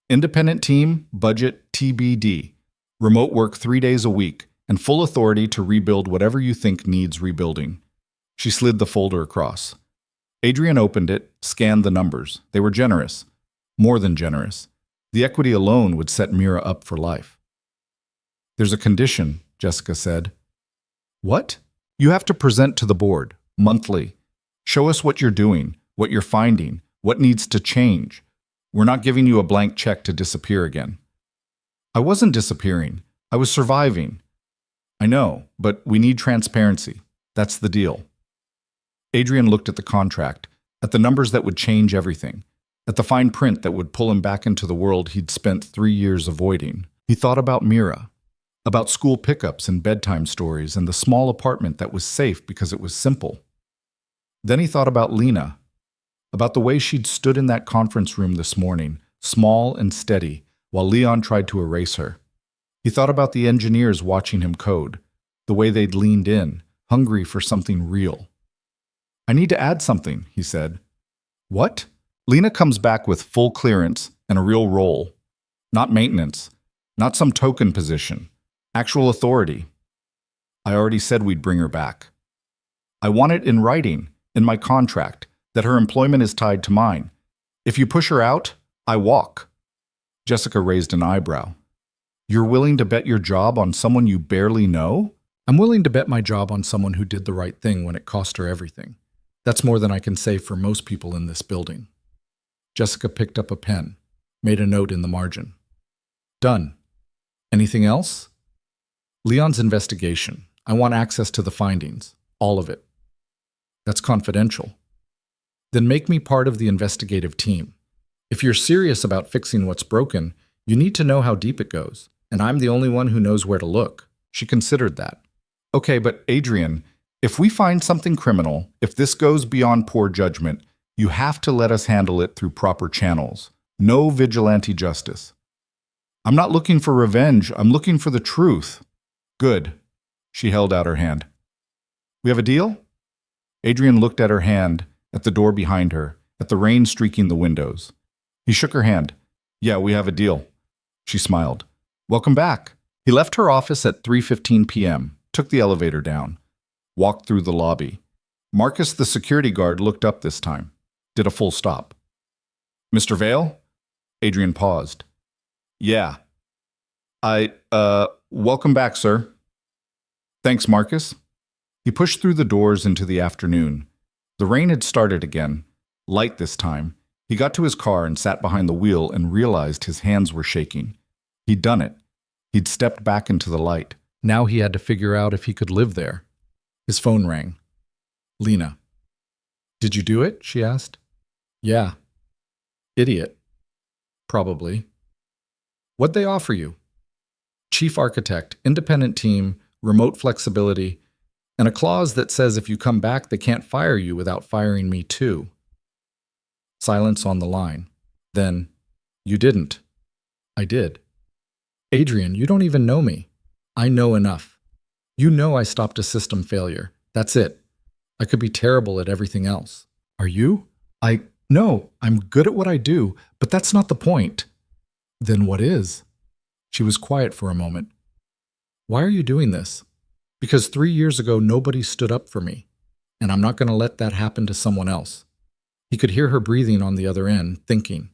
Independent team, budget TBD. Remote work 3 days a week, and full authority to rebuild whatever you think needs rebuilding. She slid the folder across. Adrian opened it, scanned the numbers. They were generous. More than generous. The equity alone would set Mira up for life. There's a condition, Jessica said. What? You have to present to the board, monthly. Show us what you're doing, what you're finding, what needs to change. We're not giving you a blank check to disappear again. I wasn't disappearing. I was surviving. I know, but we need transparency. That's the deal. Adrian looked at the contract, at the numbers that would change everything, at the fine print that would pull him back into the world he'd spent 3 years avoiding. He thought about Mira, about school pickups and bedtime stories and the small apartment that was safe because it was simple. Then he thought about Lena, about the way she'd stood in that conference room this morning, small and steady, while Leon tried to erase her. He thought about the engineers watching him code, the way they'd leaned in, hungry for something real. I need to add something, he said. What? Lena comes back with full clearance and a real role. Not maintenance, not some token position, actual authority. I already said we'd bring her back. I want it in writing, in my contract, that her employment is tied to mine. If you push her out, I walk. Jessica raised an eyebrow. You're willing to bet your job on someone you barely know? I'm willing to bet my job on someone who did the right thing when it cost her everything. That's more than I can say for most people in this building. Jessica picked up a pen, made a note in the margin. Done. Anything else? Leon's investigation. I want access to the findings. All of it. That's confidential. Then make me part of the investigative team. If you're serious about fixing what's broken, you need to know how deep it goes, and I'm the only one who knows where to look. She considered that. Okay, but Adrian, if we find something criminal, if this goes beyond poor judgment, you have to let us handle it through proper channels. No vigilante justice. I'm not looking for revenge, I'm looking for the truth. Good. She held out her hand. We have a deal? Adrian looked at her hand, at the door behind her, at the rain streaking the windows. He shook her hand. Yeah, we have a deal. She smiled. Welcome back. He left her office at 3:15 p.m., took the elevator down, walked through the lobby. Marcus, the security guard, looked up this time, did a full stop. Mr. Vale? Adrian paused. Yeah. Welcome back, sir. Thanks, Marcus. He pushed through the doors into the afternoon. The rain had started again, light this time. He got to his car and sat behind the wheel and realized his hands were shaking. He'd done it. He'd stepped back into the light. Now he had to figure out if he could live there. His phone rang. Lena. Did you do it? She asked. Yeah. Idiot. Probably. What'd they offer you? Chief architect, independent team, remote flexibility, and a clause that says if you come back, they can't fire you without firing me too. Silence on the line. Then, you didn't. I did. Adrian, you don't even know me. I know enough. You know I stopped a system failure. That's it. I could be terrible at everything else. Are you? No, I'm good at what I do, but that's not the point. Then what is? She was quiet for a moment. Why are you doing this? Because 3 years ago, nobody stood up for me, and I'm not going to let that happen to someone else. He could hear her breathing on the other end, thinking.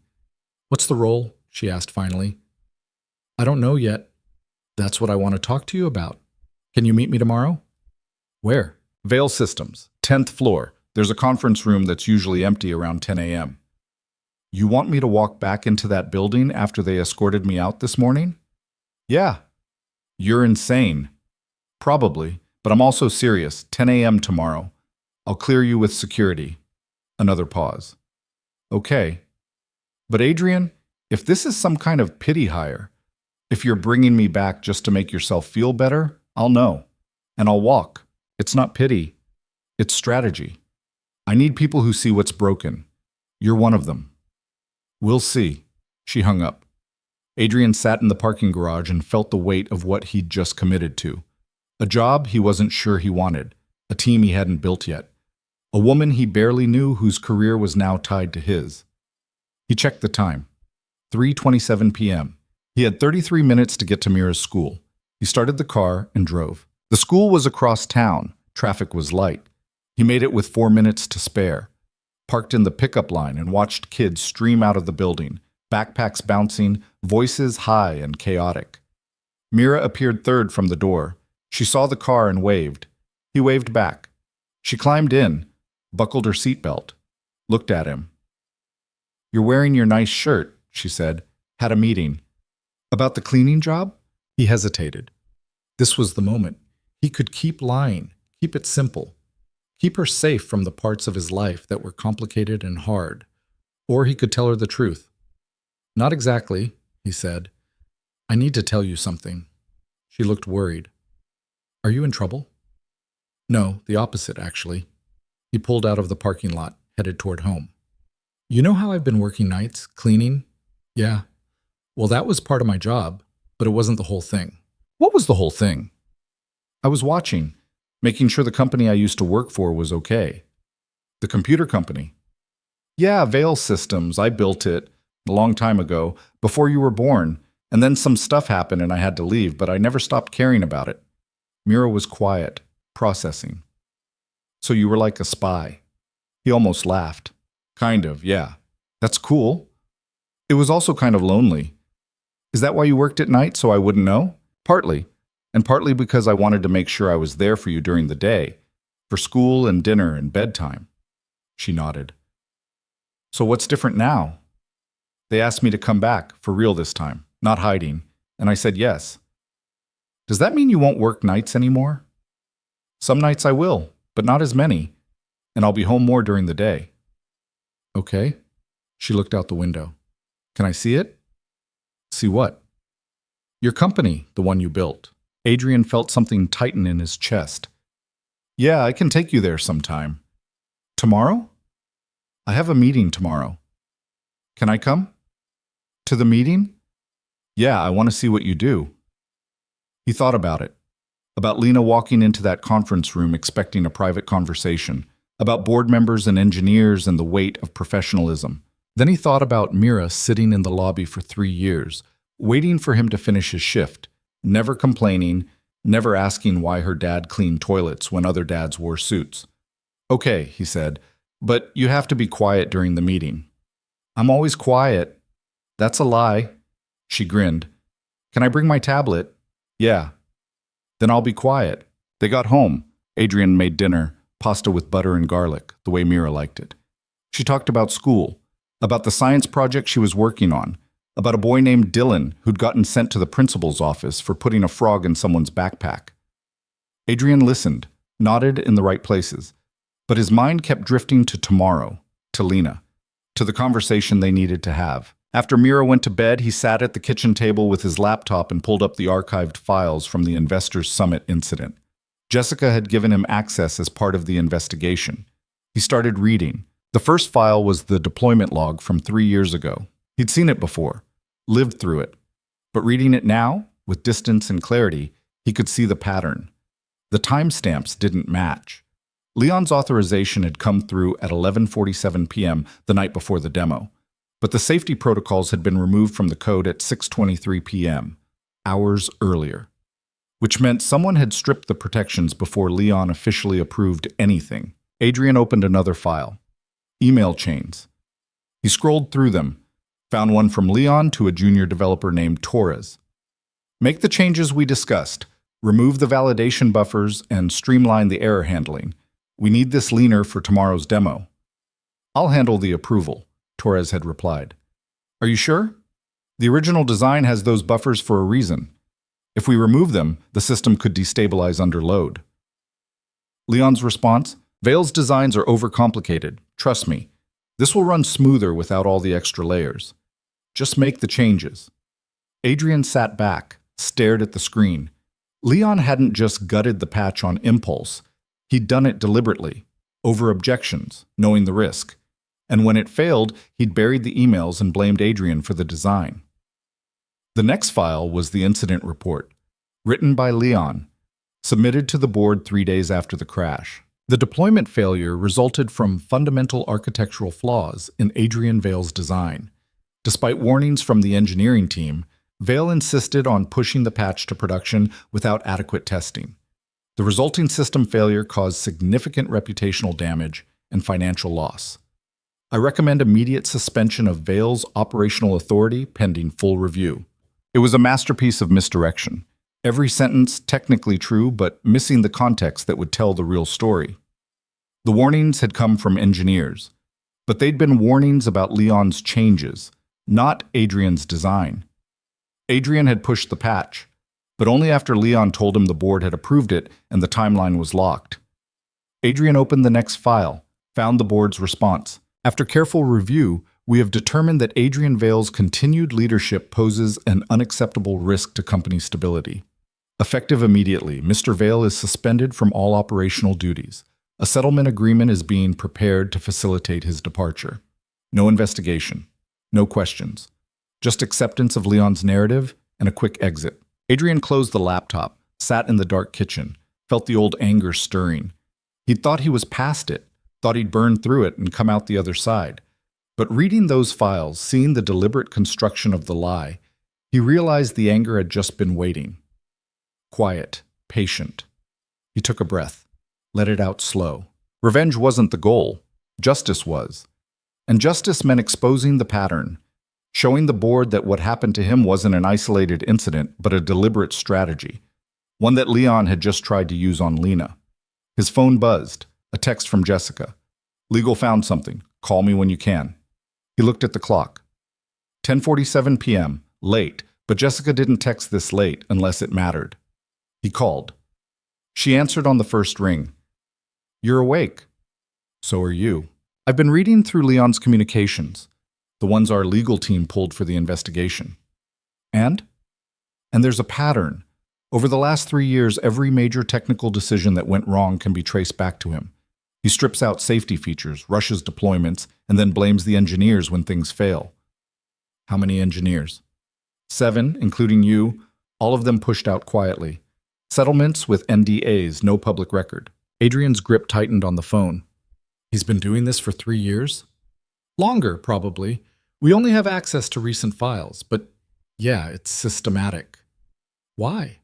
What's the role? She asked finally. I don't know yet. That's what I want to talk to you about. Can you meet me tomorrow? Where? Vale Systems, 10th floor. There's a conference room that's usually empty around 10 a.m. You want me to walk back into that building after they escorted me out this morning? Yeah. You're insane. Probably, but I'm also serious. 10 a.m. tomorrow. I'll clear you with security. Another pause. Okay. But Adrian, if this is some kind of pity hire, if you're bringing me back just to make yourself feel better, I'll know. And I'll walk. It's not pity. It's strategy. I need people who see what's broken. You're one of them. We'll see. She hung up. Adrian sat in the parking garage and felt the weight of what he'd just committed to. A job he wasn't sure he wanted. A team he hadn't built yet. A woman he barely knew whose career was now tied to his. He checked the time. 3:27 p.m. He had 33 minutes to get to Mira's school. He started the car and drove. The school was across town. Traffic was light. He made it with 4 minutes to spare. Parked in the pickup line and watched kids stream out of the building, backpacks bouncing, voices high and chaotic. Mira appeared third from the door. She saw the car and waved. He waved back. She climbed in, buckled her seatbelt, looked at him. You're wearing your nice shirt, she said. Had a meeting. About the cleaning job? He hesitated. This was the moment. He could keep lying, keep it simple. Keep her safe from the parts of his life that were complicated and hard. Or he could tell her the truth. Not exactly, he said. I need to tell you something. She looked worried. Are you in trouble? No, the opposite, actually. He pulled out of the parking lot, headed toward home. You know how I've been working nights, cleaning? Yeah. Well, that was part of my job, but it wasn't the whole thing. What was the whole thing? I was watching, making sure the company I used to work for was okay. The computer company. Yeah, Vale Systems. I built it a long time ago, before you were born, and then some stuff happened and I had to leave, but I never stopped caring about it. Mira was quiet, processing. So you were like a spy. He almost laughed. Kind of, yeah. That's cool. It was also kind of lonely. Is that why you worked at night, so I wouldn't know? Partly. And partly because I wanted to make sure I was there for you during the day, for school and dinner and bedtime. She nodded. So what's different now? They asked me to come back, for real this time, not hiding, and I said yes. Does that mean you won't work nights anymore? Some nights I will, but not as many, and I'll be home more during the day. Okay. She looked out the window. Can I see it? See what? Your company, the one you built. Adrian felt something tighten in his chest. Yeah, I can take you there sometime. Tomorrow? I have a meeting tomorrow. Can I come? To the meeting? Yeah, I want to see what you do. He thought about it. About Lena walking into that conference room expecting a private conversation, about board members and engineers and the weight of professionalism. Then he thought about Mira sitting in the lobby for 3 years, waiting for him to finish his shift, never complaining, never asking why her dad cleaned toilets when other dads wore suits. "Okay," he said, "but you have to be quiet during the meeting." "I'm always quiet." "That's a lie." She grinned. "Can I bring my tablet?" "Yeah." "Then I'll be quiet." They got home. Adrian made dinner, pasta with butter and garlic, the way Mira liked it. She talked about school, about the science project she was working on, about a boy named Dylan who'd gotten sent to the principal's office for putting a frog in someone's backpack. Adrian listened, nodded in the right places, but his mind kept drifting to tomorrow, to Lena, to the conversation they needed to have. After Mira went to bed, he sat at the kitchen table with his laptop and pulled up the archived files from the Investors Summit incident. Jessica had given him access as part of the investigation. He started reading. The first file was the deployment log from 3 years ago. He'd seen it before, lived through it. But reading it now, with distance and clarity, he could see the pattern. The timestamps didn't match. Leon's authorization had come through at 11:47 p.m. the night before the demo, but the safety protocols had been removed from the code at 6:23 p.m., hours earlier, which meant someone had stripped the protections before Leon officially approved anything. Adrian opened another file. Email chains. He scrolled through them, found one from Leon to a junior developer named Torres. "Make the changes we discussed. Remove the validation buffers and streamline the error handling. We need this leaner for tomorrow's demo." "I'll handle the approval," Torres had replied. "Are you sure? The original design has those buffers for a reason. If we remove them, the system could destabilize under load." Leon's response: "Veil's designs are overcomplicated. Trust me. This will run smoother without all the extra layers. Just make the changes." Adrian sat back, stared at the screen. Leon hadn't just gutted the patch on impulse. He'd done it deliberately, over objections, knowing the risk. And when it failed, he'd buried the emails and blamed Adrian for the design. The next file was the incident report, written by Leon, submitted to the board 3 days after the crash. The deployment failure resulted from fundamental architectural flaws in Adrian Veil's design. Despite warnings from the engineering team, Veil insisted on pushing the patch to production without adequate testing. The resulting system failure caused significant reputational damage and financial loss. I recommend immediate suspension of Veil's operational authority pending full review. It was a masterpiece of misdirection. Every sentence technically true, but missing the context that would tell the real story. The warnings had come from engineers, but they'd been warnings about Leon's changes, not Adrian's design. Adrian had pushed the patch, but only after Leon told him the board had approved it and the timeline was locked. Adrian opened the next file, found the board's response. "After careful review, we have determined that Adrian Veil's continued leadership poses an unacceptable risk to company stability. Effective immediately, Mr. Veil is suspended from all operational duties. A settlement agreement is being prepared to facilitate his departure. No investigation, no questions. Just acceptance of Leon's narrative and a quick exit." Adrian closed the laptop, sat in the dark kitchen, felt the old anger stirring. He'd thought he was past it, thought he'd burned through it and come out the other side. But reading those files, seeing the deliberate construction of the lie, he realized the anger had just been waiting. Quiet, patient. He took a breath, let it out slow. Revenge wasn't the goal. Justice was. And justice meant exposing the pattern, showing the board that what happened to him wasn't an isolated incident, but a deliberate strategy, one that Leon had just tried to use on Lena. His phone buzzed, a text from Jessica. "Legal found something. Call me when you can." He looked at the clock. 10:47 p.m., late, but Jessica didn't text this late unless it mattered. He called. She answered on the first ring. "You're awake." "So are you." "I've been reading through Leon's communications, the ones our legal team pulled for the investigation." And there's a pattern. Over the last 3 years, every major technical decision that went wrong can be traced back to him. He strips out safety features, rushes deployments, and then blames the engineers when things fail. How many engineers? 7, including you, all of them pushed out quietly. Settlements with NDAs, no public record. Adrian's grip tightened on the phone. He's been doing this for 3 years? Longer, probably. We only have access to recent files, but yeah, it's systematic. Why?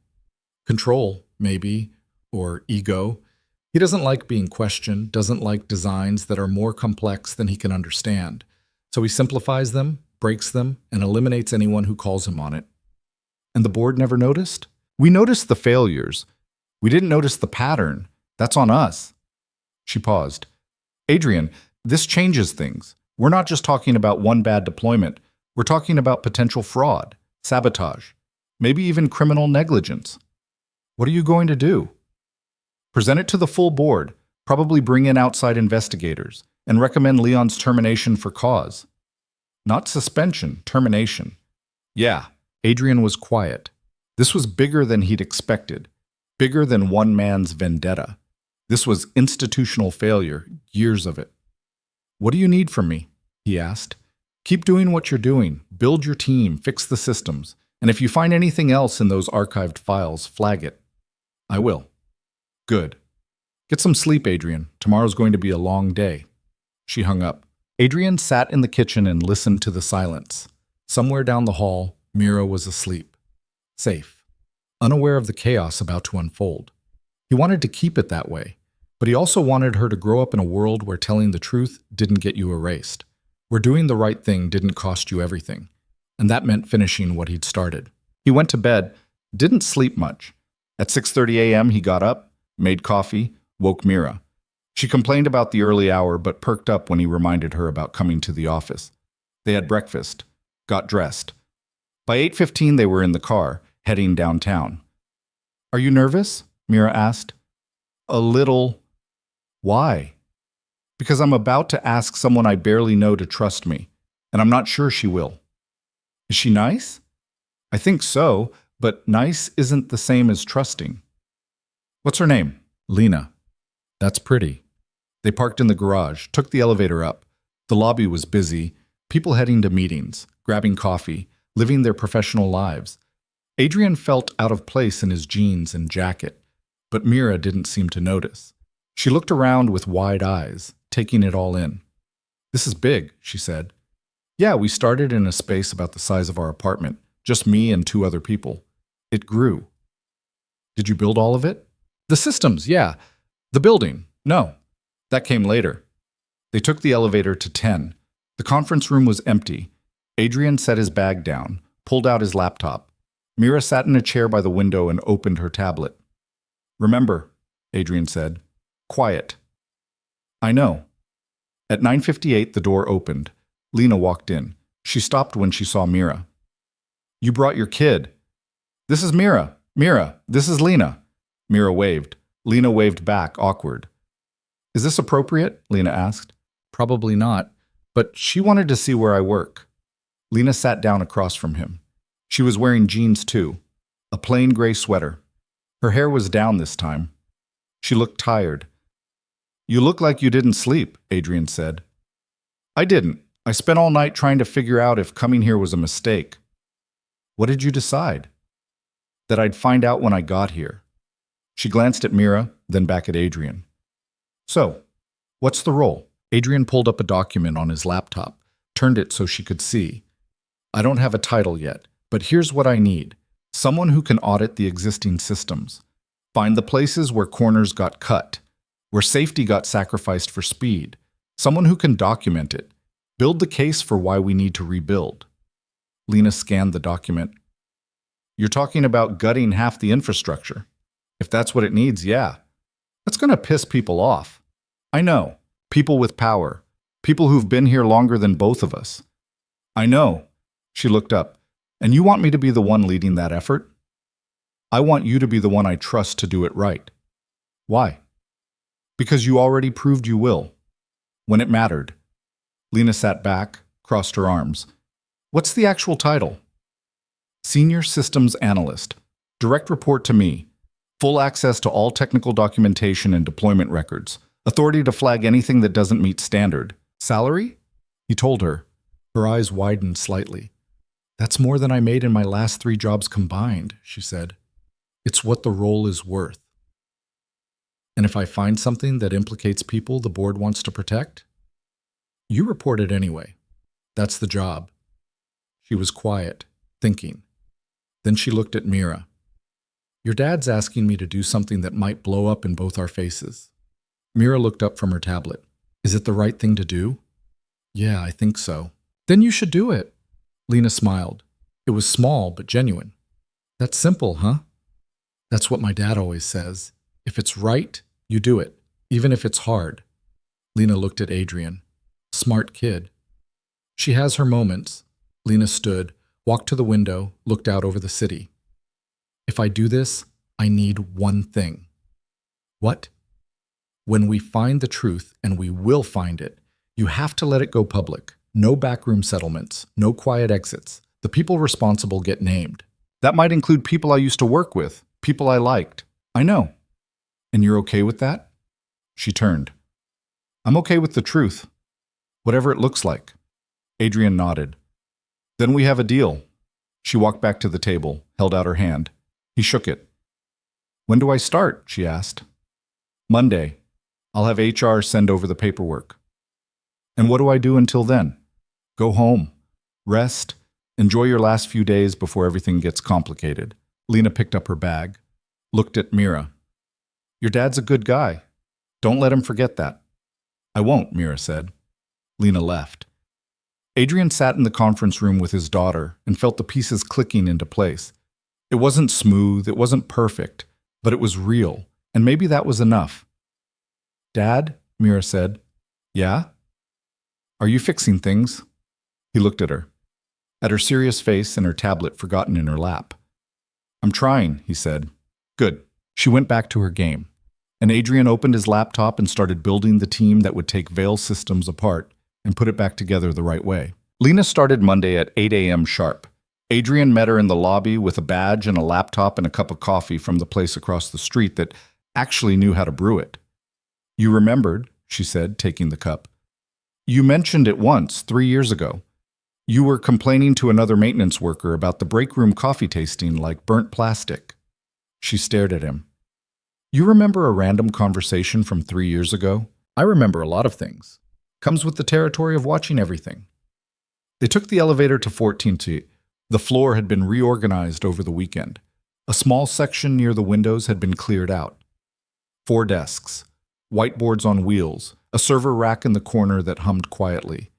Control, maybe, or ego. He doesn't like being questioned, doesn't like designs that are more complex than he can understand. So he simplifies them, breaks them, and eliminates anyone who calls him on it. And the board never noticed? We noticed the failures. We didn't notice the pattern. That's on us. She paused. Adrian, this changes things. We're not just talking about one bad deployment. We're talking about potential fraud, sabotage, maybe even criminal negligence. What are you going to do? Present it to the full board, probably bring in outside investigators, and recommend Leon's termination for cause. Not suspension, termination. Yeah, Adrian was quiet. This was bigger than he'd expected, bigger than one man's vendetta. This was institutional failure, years of it. What do you need from me? He asked. Keep doing what you're doing. Build your team, fix the systems. And if you find anything else in those archived files, flag it. I will. Good. Get some sleep, Adrian. Tomorrow's going to be a long day. She hung up. Adrian sat in the kitchen and listened to the silence. Somewhere down the hall, Mira was asleep. Safe. Unaware of the chaos about to unfold. He wanted to keep it that way, but he also wanted her to grow up in a world where telling the truth didn't get you erased, where doing the right thing didn't cost you everything, and that meant finishing what he'd started. He went to bed, didn't sleep much. At 6:30 a.m. he got up, made coffee, woke Mira. She complained about the early hour but perked up when he reminded her about coming to the office. They had breakfast, got dressed. By 8:15 they were in the car, heading downtown. Are you nervous? Mira asked. A little. Why? Because I'm about to ask someone I barely know to trust me, and I'm not sure she will. Is she nice? I think so, but nice isn't the same as trusting. What's her name? Lena. That's pretty. They parked in the garage, took the elevator up. The lobby was busy, people heading to meetings, grabbing coffee, living their professional lives. Adrian felt out of place in his jeans and jacket, but Mira didn't seem to notice. She looked around with wide eyes, taking it all in. This is big, she said. Yeah, we started in a space about the size of our apartment, just me and 2 other people. It grew. Did you build all of it? The systems, yeah. The building, no. That came later. They took the elevator to 10. The conference room was empty. Adrian set his bag down, pulled out his laptop. Mira sat in a chair by the window and opened her tablet. Remember, Adrian said. Quiet. I know. At 9:58, the door opened. Lena walked in. She stopped when she saw Mira. You brought your kid. This is Mira. Mira, this is Lena. Mira waved. Lena waved back, awkward. Is this appropriate? Lena asked. Probably not, but she wanted to see where I work. Lena sat down across from him. She was wearing jeans too, a plain gray sweater. Her hair was down this time. She looked tired. You look like you didn't sleep, Adrian said. I didn't. I spent all night trying to figure out if coming here was a mistake. What did you decide? That I'd find out when I got here. She glanced at Mira, then back at Adrian. So, what's the role? Adrian pulled up a document on his laptop, turned it so she could see. I don't have a title yet, but here's what I need. Someone who can audit the existing systems. Find the places where corners got cut, where safety got sacrificed for speed. Someone who can document it. Build the case for why we need to rebuild. Lena scanned the document. You're talking about gutting half the infrastructure. If that's what it needs, yeah. That's going to piss people off. I know. People with power. People who've been here longer than both of us. I know. She looked up. And you want me to be the one leading that effort? I want you to be the one I trust to do it right. Why? Because you already proved you will. When it mattered. Lena sat back, crossed her arms. What's the actual title? Senior Systems Analyst. Direct report to me. Full access to all technical documentation and deployment records. Authority to flag anything that doesn't meet standard. Salary? He told her. Her eyes widened slightly. That's more than I made in my last 3 jobs combined, she said. It's what the role is worth. And if I find something that implicates people the board wants to protect? You report it anyway. That's the job. She was quiet, thinking. Then she looked at Mira. Your dad's asking me to do something that might blow up in both our faces. Mira looked up from her tablet. Is it the right thing to do? Yeah, I think so. Then you should do it. Lena smiled. It was small but genuine. That's simple, huh? That's what my dad always says. If it's right, you do it, even if it's hard. Lena looked at Adrian. Smart kid. She has her moments. Lena stood, walked to the window, looked out over the city. If I do this, I need one thing. What? When we find the truth, and we will find it, you have to let it go public. No backroom settlements, no quiet exits. The people responsible get named. That might include people I used to work with, people I liked. I know. And you're okay with that? She turned. I'm okay with the truth. Whatever it looks like. Adrian nodded. Then we have a deal. She walked back to the table, held out her hand. He shook it. When do I start? She asked. Monday. I'll have HR send over the paperwork. And what do I do until then? Go home. Rest. Enjoy your last few days before everything gets complicated. Lena picked up her bag, looked at Mira. Your dad's a good guy. Don't let him forget that. I won't, Mira said. Lena left. Adrian sat in the conference room with his daughter and felt the pieces clicking into place. It wasn't smooth, it wasn't perfect, but it was real, and maybe that was enough. Dad, Mira said. Yeah? Are you fixing things? He looked at her. At her serious face and her tablet forgotten in her lap. I'm trying, he said. Good. She went back to her game, and Adrian opened his laptop and started building the team that would take Veil Systems apart and put it back together the right way. Lena started Monday at 8 a.m. sharp. Adrian met her in the lobby with a badge and a laptop and a cup of coffee from the place across the street that actually knew how to brew it. You remembered, she said, taking the cup. You mentioned it once, 3 years ago. You were complaining to another maintenance worker about the break room coffee tasting like burnt plastic. She stared at him. You remember a random conversation from 3 years ago? I remember a lot of things. Comes with the territory of watching everything. They took the elevator to 14th. The floor had been reorganized over the weekend. A small section near the windows had been cleared out. 4 desks, whiteboards on wheels, a server rack in the corner that hummed quietly.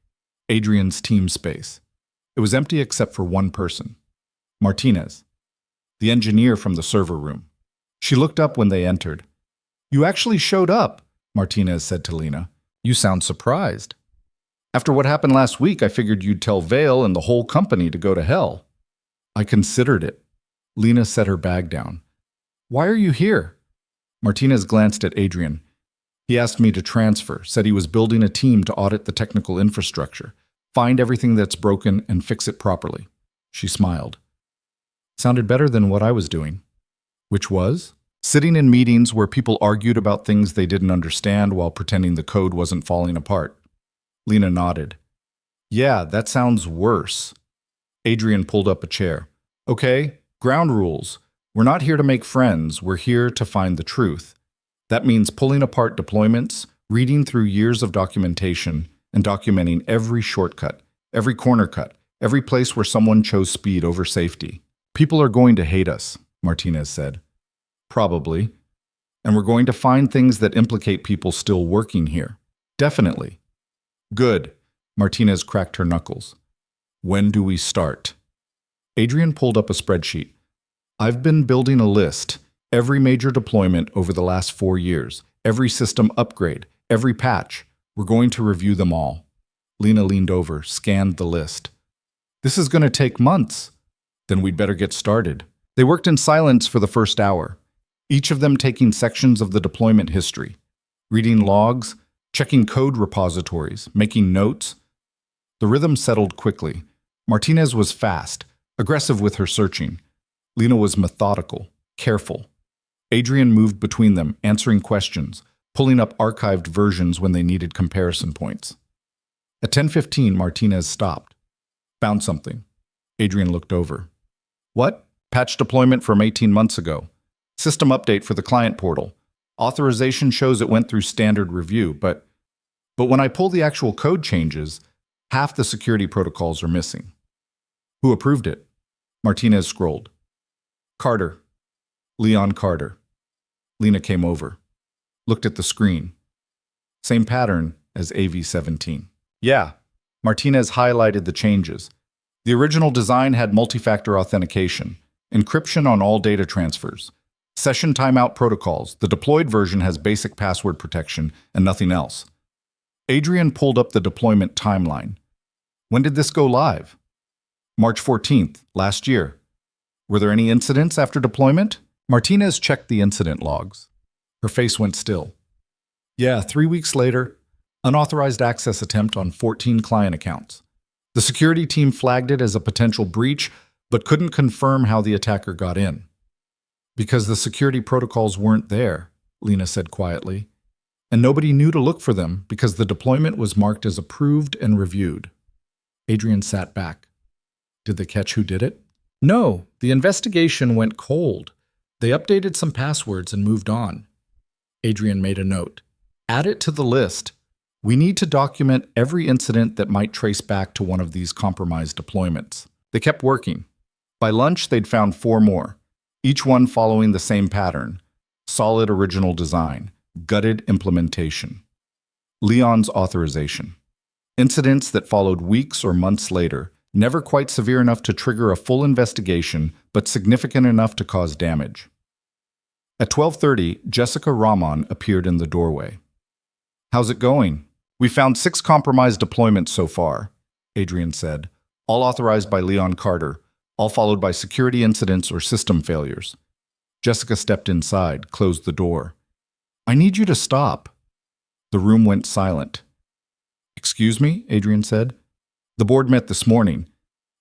Adrian's team space. It was empty except for one person. Martinez, the engineer from the server room. She looked up when they entered. You actually showed up, Martinez said to Lena. You sound surprised. After what happened last week, I figured you'd tell Vale and the whole company to go to hell. I considered it. Lena set her bag down. Why are you here? Martinez glanced at Adrian. He asked me to transfer, said he was building a team to audit the technical infrastructure, find everything that's broken and fix it properly. She smiled. Sounded better than what I was doing. Which was? Sitting in meetings where people argued about things they didn't understand while pretending the code wasn't falling apart. Lena nodded. Yeah, that sounds worse. Adrian pulled up a chair. Okay, ground rules. We're not here to make friends, we're here to find the truth. That means pulling apart deployments, reading through years of documentation, and documenting every shortcut, every corner cut, every place where someone chose speed over safety. People are going to hate us, Martinez said. Probably. And we're going to find things that implicate people still working here. Definitely. Good. Martinez cracked her knuckles. When do we start? Adrian pulled up a spreadsheet. I've been building a list. Every major deployment over the last 4 years. Every system upgrade. Every patch. We're going to review them all. Lena leaned over, scanned the list. This is going to take months. Then we'd better get started. They worked in silence for the first hour, each of them taking sections of the deployment history, reading logs, checking code repositories, making notes. The rhythm settled quickly. Martinez was fast, aggressive with her searching. Lena was methodical, careful. Adrian moved between them, answering questions, pulling up archived versions when they needed comparison points. At 10:15, Martinez stopped. Found something. Adrian looked over. What? Patch deployment from 18 months ago. System update for the client portal. Authorization shows it went through standard review, but when I pull the actual code changes, half the security protocols are missing. Who approved it? Martinez scrolled. Carter. Leon Carter. Lena came over. Looked at the screen. Same pattern as AV-17. Yeah. Martinez highlighted the changes. The original design had multi-factor authentication, encryption on all data transfers, session timeout protocols. The deployed version has basic password protection and nothing else. Adrian pulled up the deployment timeline. When did this go live? March 14th, last year. Were there any incidents after deployment? Martinez checked the incident logs. Her face went still. Yeah, 3 weeks later, unauthorized access attempt on 14 client accounts. The security team flagged it as a potential breach, but couldn't confirm how the attacker got in. Because the security protocols weren't there, Lena said quietly, and nobody knew to look for them because the deployment was marked as approved and reviewed. Adrian sat back. Did they catch who did it? No, the investigation went cold. They updated some passwords and moved on. Adrian made a note. Add it to the list. We need to document every incident that might trace back to one of these compromised deployments. They kept working. By lunch, they'd found 4 more, each one following the same pattern. Solid original design, gutted implementation. Leon's authorization. Incidents that followed weeks or months later, never quite severe enough to trigger a full investigation, but significant enough to cause damage. At 12:30, Jessica Rahman appeared in the doorway. How's it going? We found 6 compromised deployments so far, Adrian said, all authorized by Leon Carter, all followed by security incidents or system failures. Jessica stepped inside, closed the door. I need you to stop. The room went silent. Excuse me, Adrian said. The board met this morning.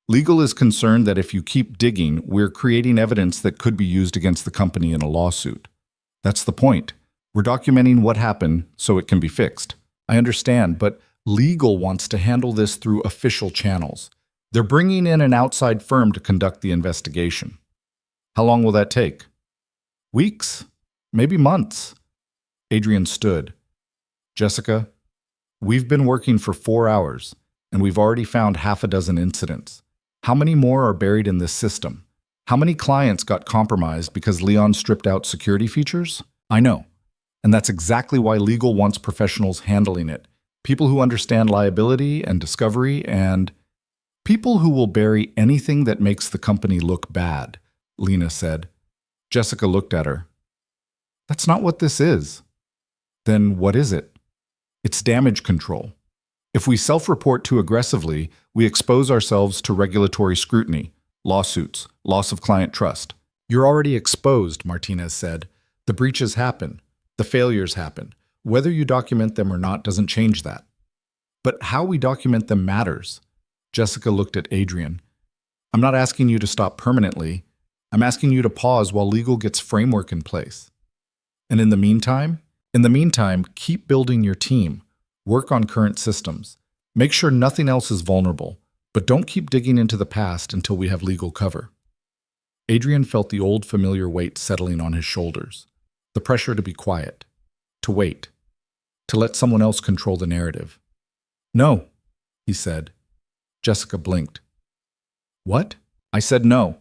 Legal is concerned that if you keep digging, we're creating evidence that could be used against the company in a lawsuit. That's the point. We're documenting what happened so it can be fixed. I understand, but legal wants to handle this through official channels. They're bringing in an outside firm to conduct the investigation. How long will that take? Weeks? Maybe months. Adrian stood. Jessica, we've been working for 4 hours, and we've already found half a dozen incidents. How many more are buried in this system? How many clients got compromised because Leon stripped out security features? I know. And that's exactly why legal wants professionals handling it. People who understand liability and discovery and people who will bury anything that makes the company look bad, Lena said. Jessica looked at her. That's not what this is. Then what is it? It's damage control. If we self-report too aggressively, we expose ourselves to regulatory scrutiny, lawsuits, loss of client trust. You're already exposed, Martinez said. The breaches happen. The failures happen. Whether you document them or not doesn't change that. But how we document them matters. Jessica looked at Adrian. I'm not asking you to stop permanently. I'm asking you to pause while legal gets framework in place. And in the meantime, keep building your team. Work on current systems. Make sure nothing else is vulnerable, but don't keep digging into the past until we have legal cover. Adrian felt the old familiar weight settling on his shoulders. The pressure to be quiet, to wait, to let someone else control the narrative. No, he said. Jessica blinked. What? I said no.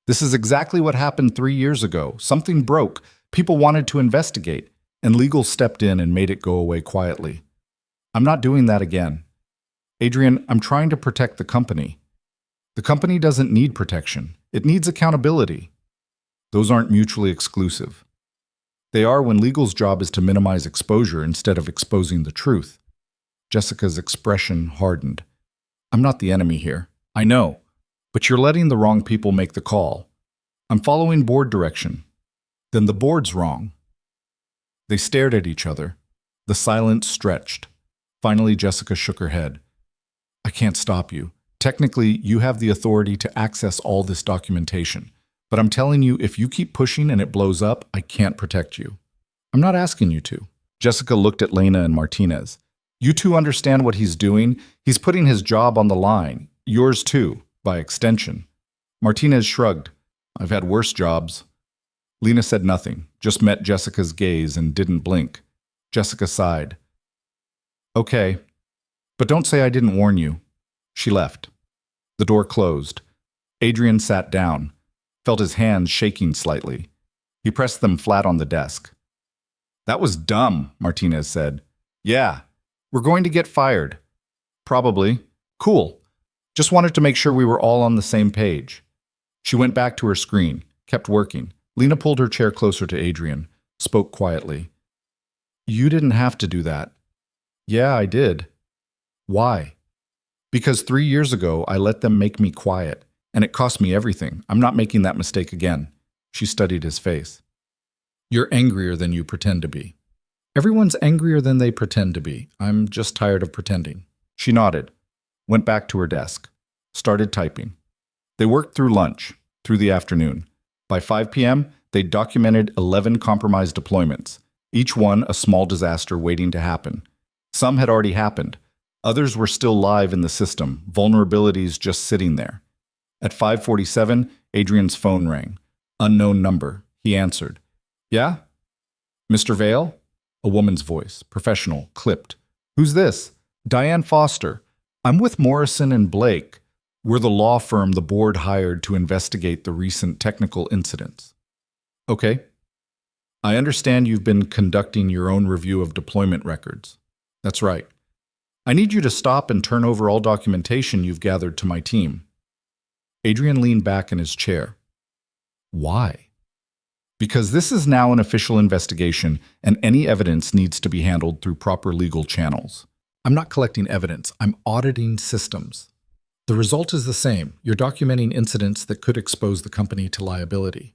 This is exactly what happened 3 years ago. Something broke. People wanted to investigate, and legal stepped in and made it go away quietly. I'm not doing that again. Adrian, I'm trying to protect the company. The company doesn't need protection. It needs accountability. Those aren't mutually exclusive. They are when legal's job is to minimize exposure instead of exposing the truth. Jessica's expression hardened. I'm not the enemy here. I know. But you're letting the wrong people make the call. I'm following board direction. Then the board's wrong. They stared at each other. The silence stretched. Finally, Jessica shook her head. I can't stop you. Technically, you have the authority to access all this documentation. But I'm telling you, if you keep pushing and it blows up, I can't protect you. I'm not asking you to. Jessica looked at Lena and Martinez. You two understand what he's doing. He's putting his job on the line. Yours too, by extension. Martinez shrugged. I've had worse jobs. Lena said nothing, just met Jessica's gaze and didn't blink. Jessica sighed. Okay, but don't say I didn't warn you. She left. The door closed. Adrian sat down, felt his hands shaking slightly. He pressed them flat on the desk. That was dumb, Martinez said. Yeah, we're going to get fired. Probably. Cool. Just wanted to make sure we were all on the same page. She went back to her screen, kept working. Lena pulled her chair closer to Adrian, spoke quietly. You didn't have to do that. Yeah, I did. Why? Because 3 years ago, I let them make me quiet, and it cost me everything. I'm not making that mistake again. She studied his face. You're angrier than you pretend to be. Everyone's angrier than they pretend to be. I'm just tired of pretending. She nodded, went back to her desk, started typing. They worked through lunch, through the afternoon. By 5 p.m., they documented 11 compromised deployments, each one a small disaster waiting to happen. Some had already happened. Others were still live in the system, vulnerabilities just sitting there. At 5:47, Adrian's phone rang. Unknown number. He answered. Yeah? Mr. Vale? A woman's voice, professional, clipped. Who's this? Diane Foster. I'm with Morrison and Blake. We're the law firm the board hired to investigate the recent technical incidents. Okay. I understand you've been conducting your own review of deployment records. That's right. I need you to stop and turn over all documentation you've gathered to my team. Adrian leaned back in his chair. Why? Because this is now an official investigation, and any evidence needs to be handled through proper legal channels. I'm not collecting evidence, I'm auditing systems. The result is the same. You're documenting incidents that could expose the company to liability.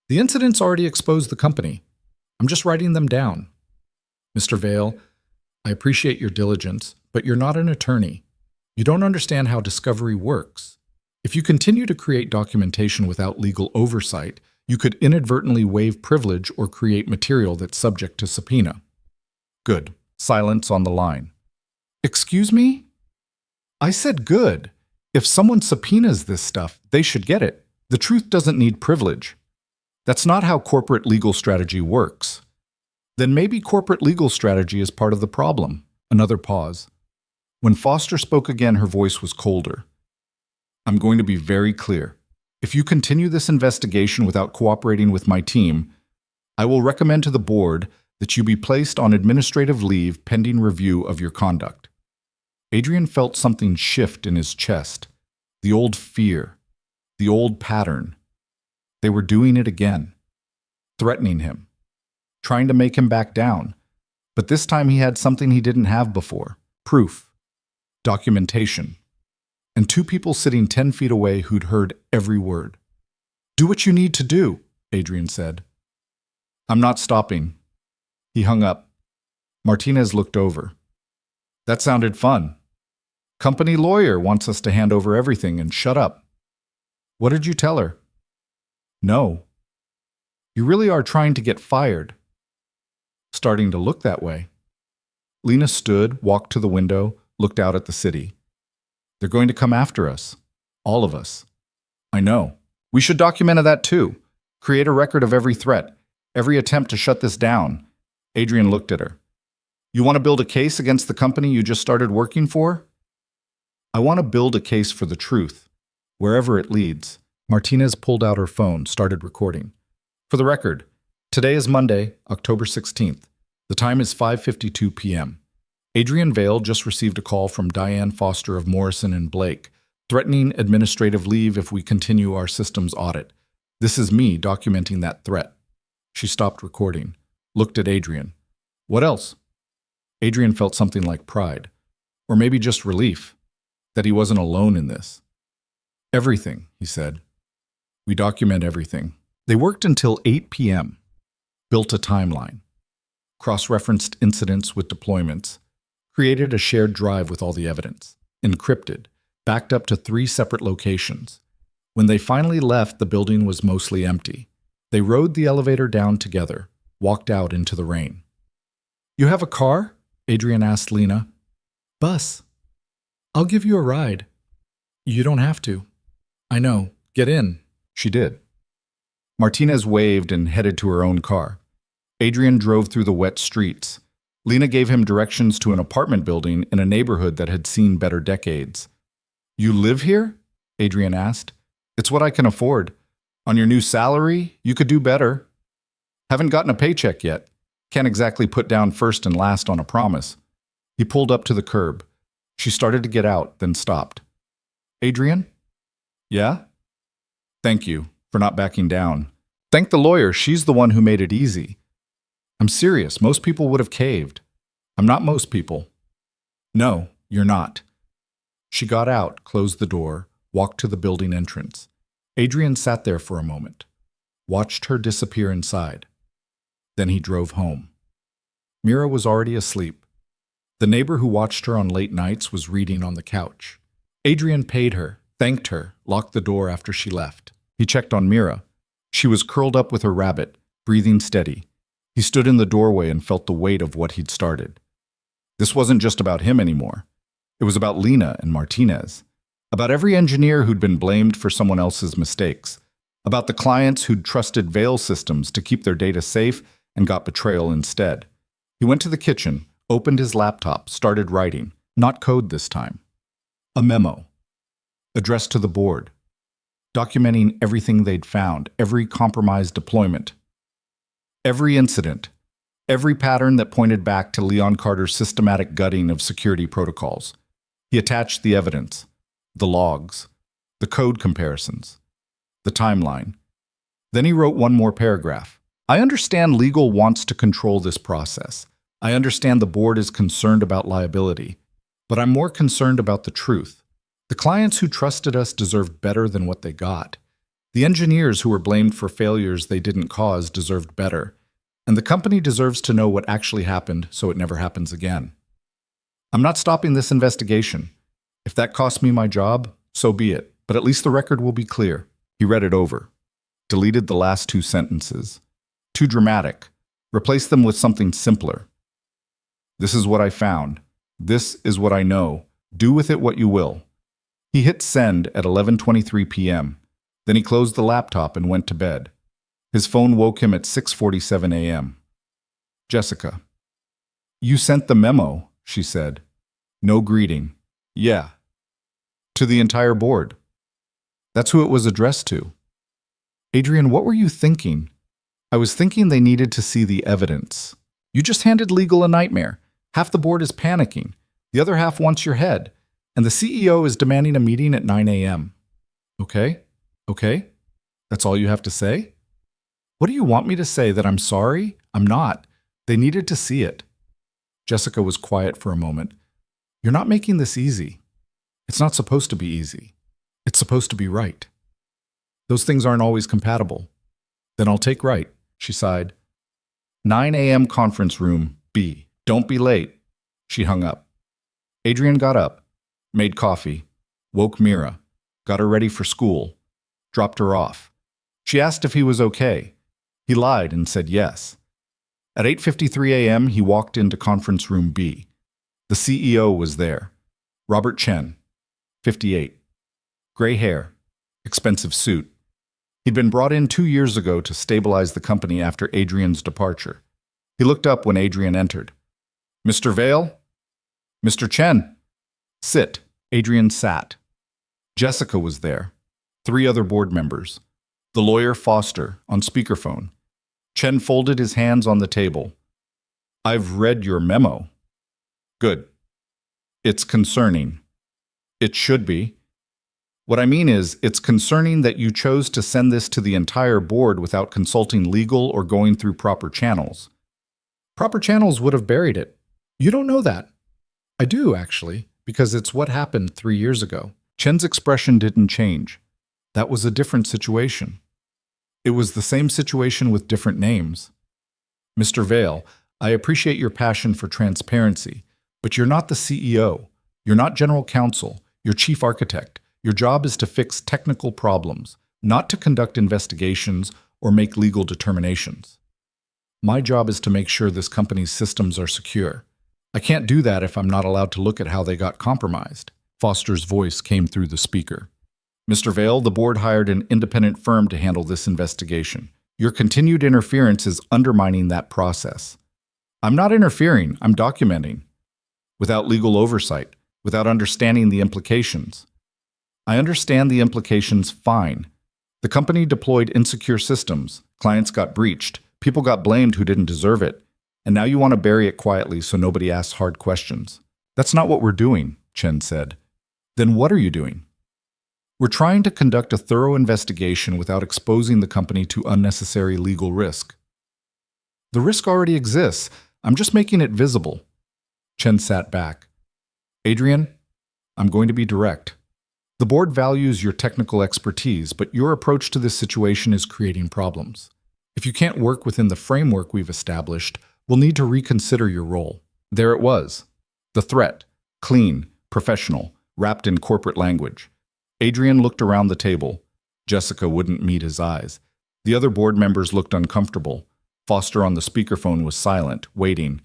The incidents already exposed the company. I'm just writing them down. Mr. Vale, I appreciate your diligence, but you're not an attorney. You don't understand how discovery works. If you continue to create documentation without legal oversight, you could inadvertently waive privilege or create material that's subject to subpoena. Good. Silence on the line. Excuse me? I said good. If someone subpoenas this stuff, they should get it. The truth doesn't need privilege. That's not how corporate legal strategy works. Then maybe corporate legal strategy is part of the problem. Another pause. When Foster spoke again, her voice was colder. I'm going to be very clear. If you continue this investigation without cooperating with my team, I will recommend to the board that you be placed on administrative leave pending review of your conduct. Adrian felt something shift in his chest. The old fear. The old pattern. They were doing it again. Threatening him. Trying to make him back down. But this time he had something he didn't have before. Proof. Documentation. And 2 people sitting 10 feet away who'd heard every word. Do what you need to do, Adrian said. I'm not stopping. He hung up. Martinez looked over. That sounded fun. Company lawyer wants us to hand over everything and shut up. What did you tell her? No. You really are trying to get fired. Starting to look that way. Lena stood, walked to the window, looked out at the city. They're going to come after us. All of us. I know. We should document that too. Create a record of every threat, every attempt to shut this down. Adrian looked at her. You want to build a case against the company you just started working for? I want to build a case for the truth, wherever it leads. Martinez pulled out her phone, started recording. For the record, today is Monday, October 16th. The time is 5:52 p.m. Adrian Vale just received a call from Diane Foster of Morrison and Blake, threatening administrative leave if we continue our systems audit. This is me documenting that threat. She stopped recording, looked at Adrian. What else? Adrian felt something like pride, or maybe just relief, that he wasn't alone in this. Everything, he said. We document everything. They worked until 8 p.m., built a timeline, cross-referenced incidents with deployments, created a shared drive with all the evidence, encrypted, backed up to 3 separate locations. When they finally left, the building was mostly empty. They rode the elevator down together, walked out into the rain. You have a car? Adrian asked Lena. Bus. I'll give you a ride. You don't have to. I know. Get in. She did. Martinez waved and headed to her own car. Adrian drove through the wet streets. Lena gave him directions to an apartment building in a neighborhood that had seen better decades. "You live here?" Adrian asked. "It's what I can afford. On your new salary, you could do better." "Haven't gotten a paycheck yet. Can't exactly put down first and last on a promise." He pulled up to the curb. She started to get out, then stopped. "Adrian?" "Yeah?" "Thank you for not backing down. Thank the lawyer. She's the one who made it easy." "I'm serious. Most people would have caved." "I'm not most people." "No, you're not." She got out, closed the door, walked to the building entrance. Adrian sat there for a moment, watched her disappear inside. Then he drove home. Mira was already asleep. The neighbor who watched her on late nights was reading on the couch. Adrian paid her, thanked her, locked the door after she left. He checked on Mira. She was curled up with her rabbit, breathing steady. He stood in the doorway and felt the weight of what he'd started. This wasn't just about him anymore. It was about Lena and Martinez, about every engineer who'd been blamed for someone else's mistakes, about the clients who'd trusted Veil systems to keep their data safe and got betrayal instead. He went to the kitchen, opened his laptop, started writing, not code this time. A memo, addressed to the board, documenting everything they'd found, every compromised deployment, every incident, every pattern that pointed back to Leon Carter's systematic gutting of security protocols. He attached the evidence, the logs, the code comparisons, the timeline. Then he wrote one more paragraph. "I understand legal wants to control this process. I understand the board is concerned about liability, but I'm more concerned about the truth. The clients who trusted us deserved better than what they got. The engineers who were blamed for failures they didn't cause deserved better. And the company deserves to know what actually happened so it never happens again. I'm not stopping this investigation. If that costs me my job, so be it, but at least the record will be clear." He read it over, deleted the last two sentences. Too dramatic. Replaced them with something simpler. "This is what I found. This is what I know. Do with it what you will." He hit send at 11:23 p.m. Then he closed the laptop and went to bed. His phone woke him at 6:47 a.m. "Jessica." "You sent the memo," she said. No greeting. "Yeah." "To the entire board." "That's who it was addressed to." "Adrian, what were you thinking?" "I was thinking they needed to see the evidence. You just handed legal a nightmare. Half the board is panicking. The other half wants your head. And the CEO is demanding a meeting at 9 a.m. Okay? Okay? That's all you have to say? What do you want me to say, that I'm sorry? I'm not. They needed to see it." Jessica was quiet for a moment. "You're not making this easy. It's not supposed to be easy. It's supposed to be right. Those things aren't always compatible." "Then I'll take right," she sighed. 9 a.m. conference room, B. "Don't be late." She hung up. Adrian got up, made coffee, woke Mira, got her ready for school, dropped her off. She asked if he was okay. He lied and said yes. At 8:53 a.m., he walked into conference room B. The CEO was there. Robert Chen, 58. Gray hair, expensive suit. He'd been brought in 2 years ago to stabilize the company after Adrian's departure. He looked up when Adrian entered. "Mr. Vale?" "Mr. Chen." "Sit." Adrian sat. Jessica was there. 3 other board members. The lawyer Foster, on speakerphone. Chen folded his hands on the table. "I've read your memo." "Good. It's concerning." "It should be. What I mean is, it's concerning that you chose to send this to the entire board without consulting legal or going through proper channels." "Proper channels would have buried it." "You don't know that." "I do, actually, because it's what happened 3 years ago." Chen's expression didn't change. That was a different situation. It was the same situation with different names. "Mr. Vale, I appreciate your passion for transparency, but you're not the CEO. You're not general counsel. You're chief architect. Your job is to fix technical problems, not to conduct investigations or make legal determinations. My job is to make sure this company's systems are secure. I can't do that if I'm not allowed to look at how they got compromised." Foster's voice came through the speaker. Mr. Vale, the board hired an independent firm to handle this investigation. Your continued interference is undermining that process. I'm not interfering, I'm documenting. Without legal oversight, without understanding the implications. I understand the implications fine. The company deployed insecure systems, clients got breached, people got blamed who didn't deserve it, and now you want to bury it quietly so nobody asks hard questions. That's not what we're doing, Chen said. Then what are you doing? We're trying to conduct a thorough investigation without exposing the company to unnecessary legal risk. The risk already exists. I'm just making it visible. Chen sat back. Adrian, I'm going to be direct. The board values your technical expertise, but your approach to this situation is creating problems. If you can't work within the framework we've established, we'll need to reconsider your role. There it was. The threat. Clean, professional, wrapped in corporate language. Adrian looked around the table. Jessica wouldn't meet his eyes. The other board members looked uncomfortable. Foster on the speakerphone was silent, waiting.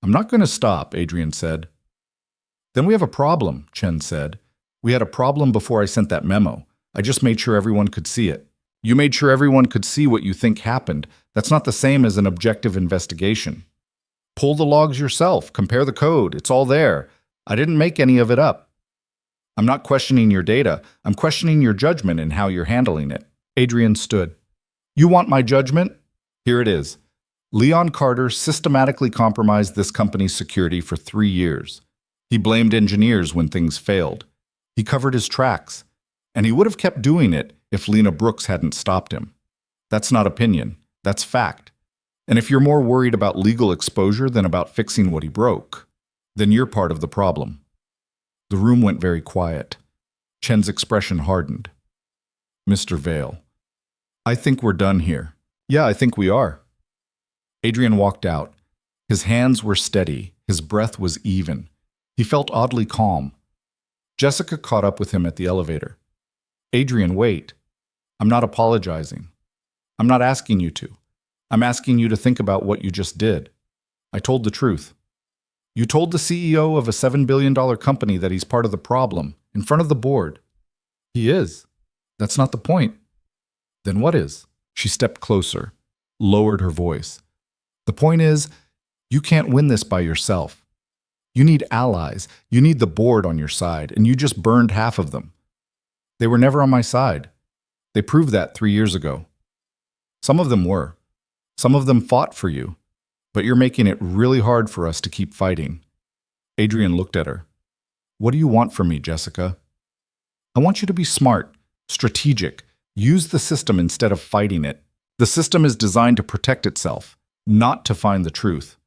I'm not going to stop, Adrian said. Then we have a problem, Chen said. We had a problem before I sent that memo. I just made sure everyone could see it. You made sure everyone could see what you think happened. That's not the same as an objective investigation. Pull the logs yourself. Compare the code. It's all there. I didn't make any of it up. I'm not questioning your data. I'm questioning your judgment and how you're handling it. Adrian stood. You want my judgment? Here it is. Leon Carter systematically compromised this company's security for 3 years. He blamed engineers when things failed. He covered his tracks. And he would have kept doing it if Lena Brooks hadn't stopped him. That's not opinion. That's fact. And if you're more worried about legal exposure than about fixing what he broke, then you're part of the problem. The room went very quiet. Chen's expression hardened. Mr. Vale, I think we're done here. Yeah, I think we are. Adrian walked out. His hands were steady. His breath was even. He felt oddly calm. Jessica caught up with him at the elevator. Adrian, wait. I'm not apologizing. I'm not asking you to. I'm asking you to think about what you just did. I told the truth. You told the CEO of a $7 billion company that he's part of the problem, in front of the board. He is. That's not the point. Then what is? She stepped closer, lowered her voice. The point is, you can't win this by yourself. You need allies. You need the board on your side, and you just burned half of them. They were never on my side. They proved that 3 years ago. Some of them were. Some of them fought for you. But you're making it really hard for us to keep fighting. Adrian looked at her. What do you want from me, Jessica? I want you to be smart, strategic. Use the system instead of fighting it. The system is designed to protect itself, not to find the truth.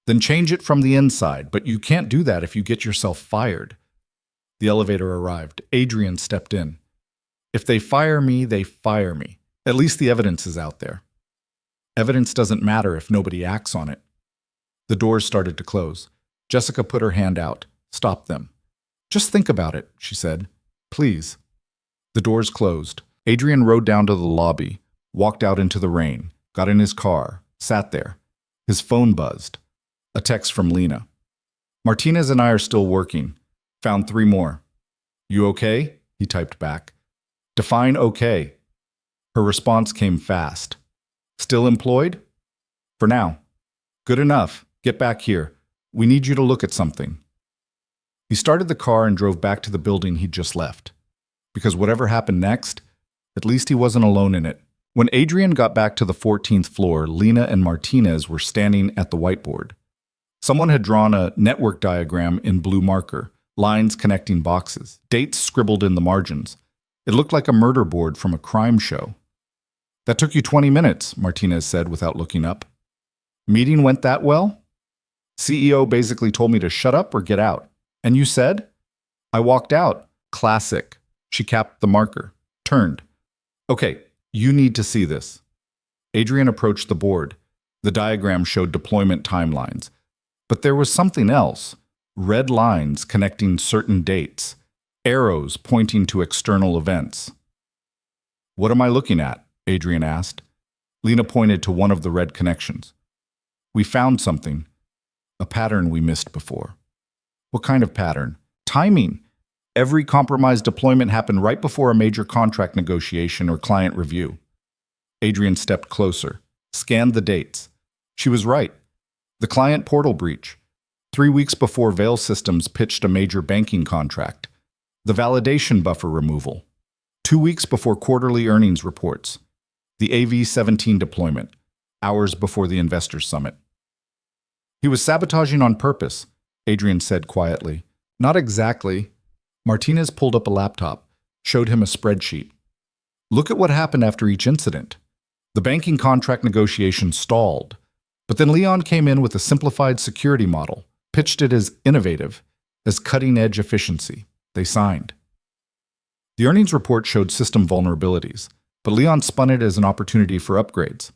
Then change it from the inside, but you can't do that if you get yourself fired. The elevator arrived. Adrian stepped in. If they fire me, they fire me. At least the evidence is out there. Evidence doesn't matter if nobody acts on it. The doors started to close. Jessica put her hand out. Stop them. Just think about it, she said. Please. The doors closed. Adrian rode down to the lobby, walked out into the rain, got in his car, sat there. His phone buzzed. A text from Lena. Martinez and I are still working. Found 3 more. You okay? He typed back. Define okay. Her response came fast. Still employed? For now. Good enough. Get back here. We need you to look at something. He started the car and drove back to the building he'd just left. Because whatever happened next, at least he wasn't alone in it. When Adrian got back to the 14th floor, Lena and Martinez were standing at the whiteboard. Someone had drawn a network diagram in blue marker, lines connecting boxes, dates scribbled in the margins. It looked like a murder board from a crime show. That took you 20 minutes, Martinez said without looking up. Meeting went that well? CEO basically told me to shut up or get out. And you said? I walked out. Classic. She capped the marker, turned. Okay, you need to see this. Adrian approached the board. The diagram showed deployment timelines. But there was something else. Red lines connecting certain dates. Arrows pointing to external events. What am I looking at? Adrian asked. Lena pointed to one of the red connections. We found something. A pattern we missed before. What kind of pattern? Timing. Every compromised deployment happened right before a major contract negotiation or client review. Adrian stepped closer, scanned the dates. She was right. The client portal breach. 3 weeks before Veil Systems pitched a major banking contract. The validation buffer removal. 2 weeks before quarterly earnings reports. The AV-17 deployment. Hours before the Investors Summit. He was sabotaging on purpose, Adrian said quietly. Not exactly. Martinez pulled up a laptop, showed him a spreadsheet. Look at what happened after each incident. The banking contract negotiation stalled, but then Leon came in with a simplified security model, pitched it as innovative, as cutting-edge efficiency. They signed. The earnings report showed system vulnerabilities, but Leon spun it as an opportunity for upgrades.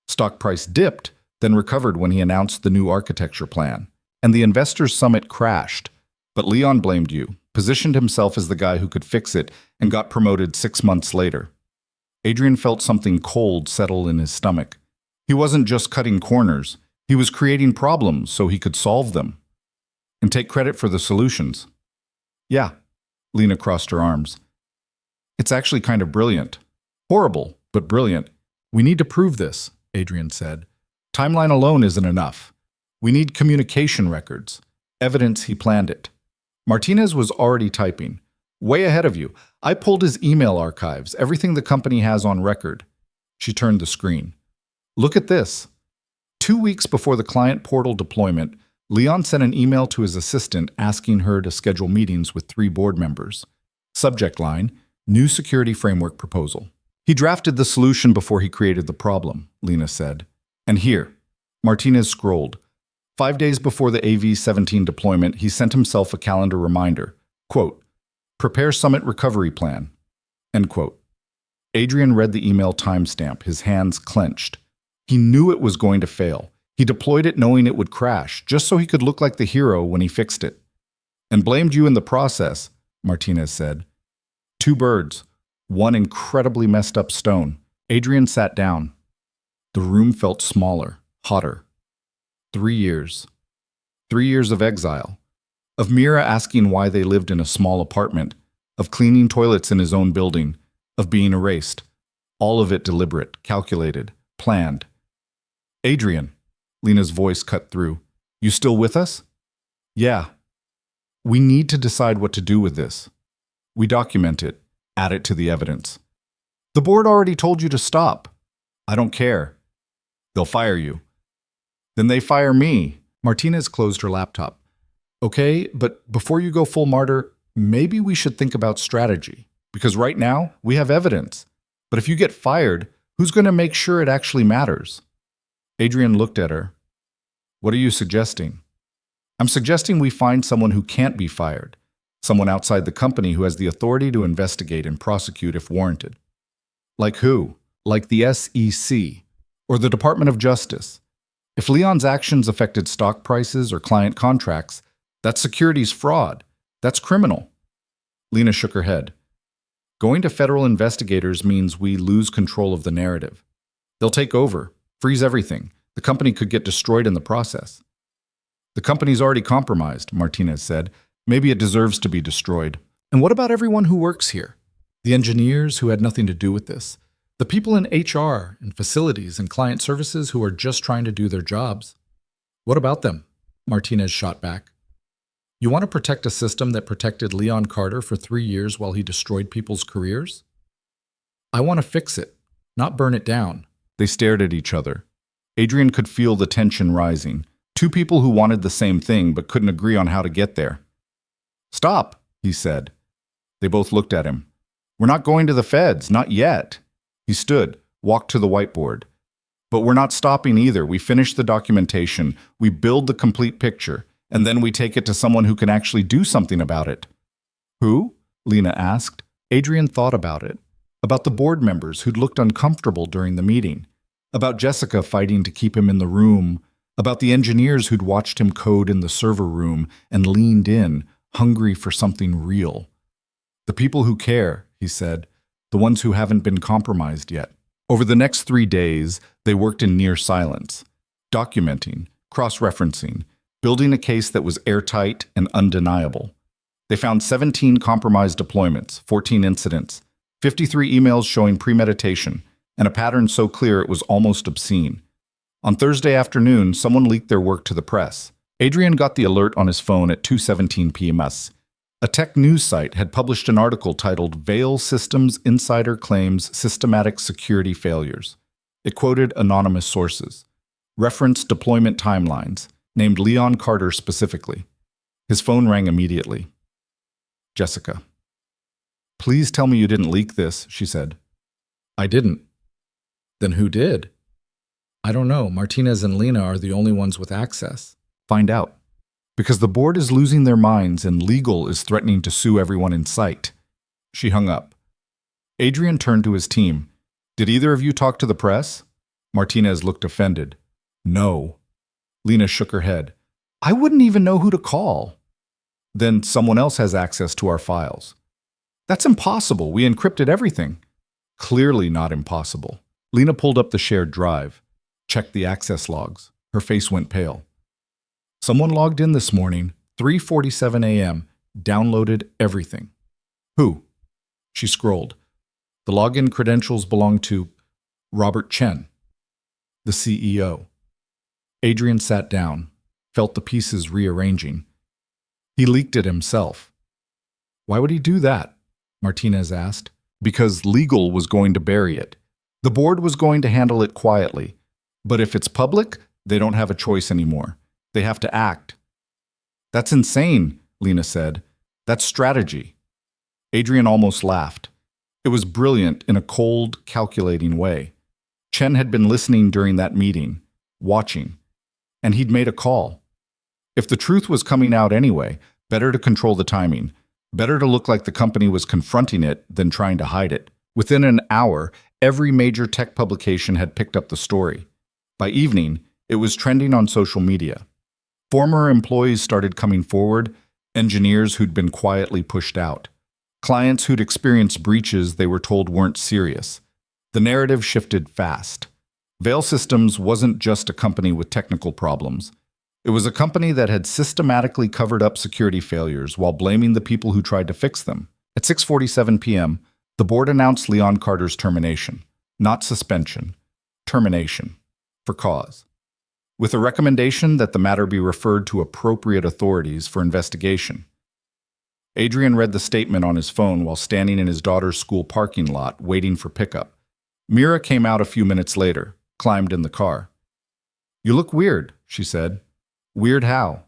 Stock price dipped, then recovered when he announced the new architecture plan, and the Investors Summit crashed. But Leon blamed you, positioned himself as the guy who could fix it, and got promoted 6 months later. Adrian felt something cold settle in his stomach. He wasn't just cutting corners. He was creating problems so he could solve them. And take credit for the solutions. Yeah, Lena crossed her arms. It's actually kind of brilliant. Horrible, but brilliant. We need to prove this, Adrian said. Timeline alone isn't enough. We need communication records. Evidence he planned it. Martinez was already typing. Way ahead of you. I pulled his email archives, everything the company has on record. She turned the screen. Look at this. 2 weeks before the client portal deployment, Leon sent an email to his assistant asking her to schedule meetings with 3 board members. Subject line, New Security Framework Proposal. He drafted the solution before he created the problem, Lena said. And here, Martinez scrolled. 5 days before the AV-17 deployment, he sent himself a calendar reminder. Quote, prepare summit recovery plan. End quote. Adrian read the email timestamp, his hands clenched. He knew it was going to fail. He deployed it knowing it would crash, just so he could look like the hero when he fixed it. And blamed you in the process, Martinez said. 2 birds, 1 incredibly messed up stone. Adrian sat down. The room felt smaller, hotter. 3 years. 3 years of exile. Of Mira asking why they lived in a small apartment. Of cleaning toilets in his own building. Of being erased. All of it deliberate, calculated, planned. Adrian, Lena's voice cut through. You still with us? Yeah. We need to decide what to do with this. We document it, add it to the evidence. The board already told you to stop. I don't care. They'll fire you. Then they fire me. Martinez closed her laptop. Okay, but before you go full martyr, maybe we should think about strategy. Because right now, we have evidence. But if you get fired, who's going to make sure it actually matters? Adrian looked at her. What are you suggesting? I'm suggesting we find someone who can't be fired. Someone outside the company who has the authority to investigate and prosecute if warranted. Like who? Like the SEC or the Department of Justice. If Leon's actions affected stock prices or client contracts, that's securities fraud. That's criminal. Lena shook her head. Going to federal investigators means we lose control of the narrative. They'll take over, freeze everything. The company could get destroyed in the process. The company's already compromised, Martinez said. Maybe it deserves to be destroyed. And what about everyone who works here? The engineers who had nothing to do with this? The people in HR and facilities and client services who are just trying to do their jobs? What about them? Martinez shot back. You want to protect a system that protected Leon Carter for 3 years while he destroyed people's careers? I want to fix it, not burn it down. They stared at each other. Adrian could feel the tension rising. 2 people who wanted the same thing but couldn't agree on how to get there. Stop, he said. They both looked at him. We're not going to the feds, not yet. He stood, walked to the whiteboard. But we're not stopping either. We finish the documentation. We build the complete picture. And then we take it to someone who can actually do something about it. Who? Lena asked. Adrian thought about it. About the board members who'd looked uncomfortable during the meeting. About Jessica fighting to keep him in the room. About the engineers who'd watched him code in the server room and leaned in, hungry for something real. The people who care, he said. The ones who haven't been compromised yet. Over the next 3 days, they worked in near silence. Documenting, cross-referencing, building a case that was airtight and undeniable. They found 17 compromised deployments, 14 incidents, 53 emails showing premeditation, and a pattern so clear it was almost obscene. On Thursday afternoon, someone leaked their work to the press. Adrian got the alert on his phone at 2:17 p.m. A tech news site had published an article titled Veil Systems Insider Claims Systematic Security Failures. It quoted anonymous sources, referenced deployment timelines, named Leon Carter specifically. His phone rang immediately. Jessica. "Please tell me you didn't leak this," she said. "I didn't." "Then who did?" "I don't know. Martinez and Lena are the only ones with access." "Find out. Because the board is losing their minds and legal is threatening to sue everyone in sight." She hung up. Adrian turned to his team. "Did either of you talk to the press?" Martinez looked offended. "No." Lena shook her head. "I wouldn't even know who to call." "Then someone else has access to our files." "That's impossible. We encrypted everything." "Clearly not impossible." Lena pulled up the shared drive, checked the access logs. Her face went pale. "Someone logged in this morning, 3:47 a.m., downloaded everything." "Who?" She scrolled. The login credentials belonged to Robert Chen, the CEO. Adrian sat down, felt the pieces rearranging. He leaked it himself. "Why would he do that?" Martinez asked. "Because legal was going to bury it. The board was going to handle it quietly. But if it's public, they don't have a choice anymore. They have to act." "That's insane," Lena said. "That's strategy." Adrian almost laughed. It was brilliant in a cold, calculating way. Chen had been listening during that meeting, watching, and he'd made a call. If the truth was coming out anyway, better to control the timing. Better to look like the company was confronting it than trying to hide it. Within an hour, every major tech publication had picked up the story. By evening, it was trending on social media. Former employees started coming forward, engineers who'd been quietly pushed out, clients who'd experienced breaches they were told weren't serious. The narrative shifted fast. Veil Systems wasn't just a company with technical problems. It was a company that had systematically covered up security failures while blaming the people who tried to fix them. At 6:47 p.m., the board announced Leon Carter's termination, not suspension, termination, for cause, with a recommendation that the matter be referred to appropriate authorities for investigation. Adrian read the statement on his phone while standing in his daughter's school parking lot, waiting for pickup. Mira came out a few minutes later, climbed in the car. "You look weird," she said. "Weird how?"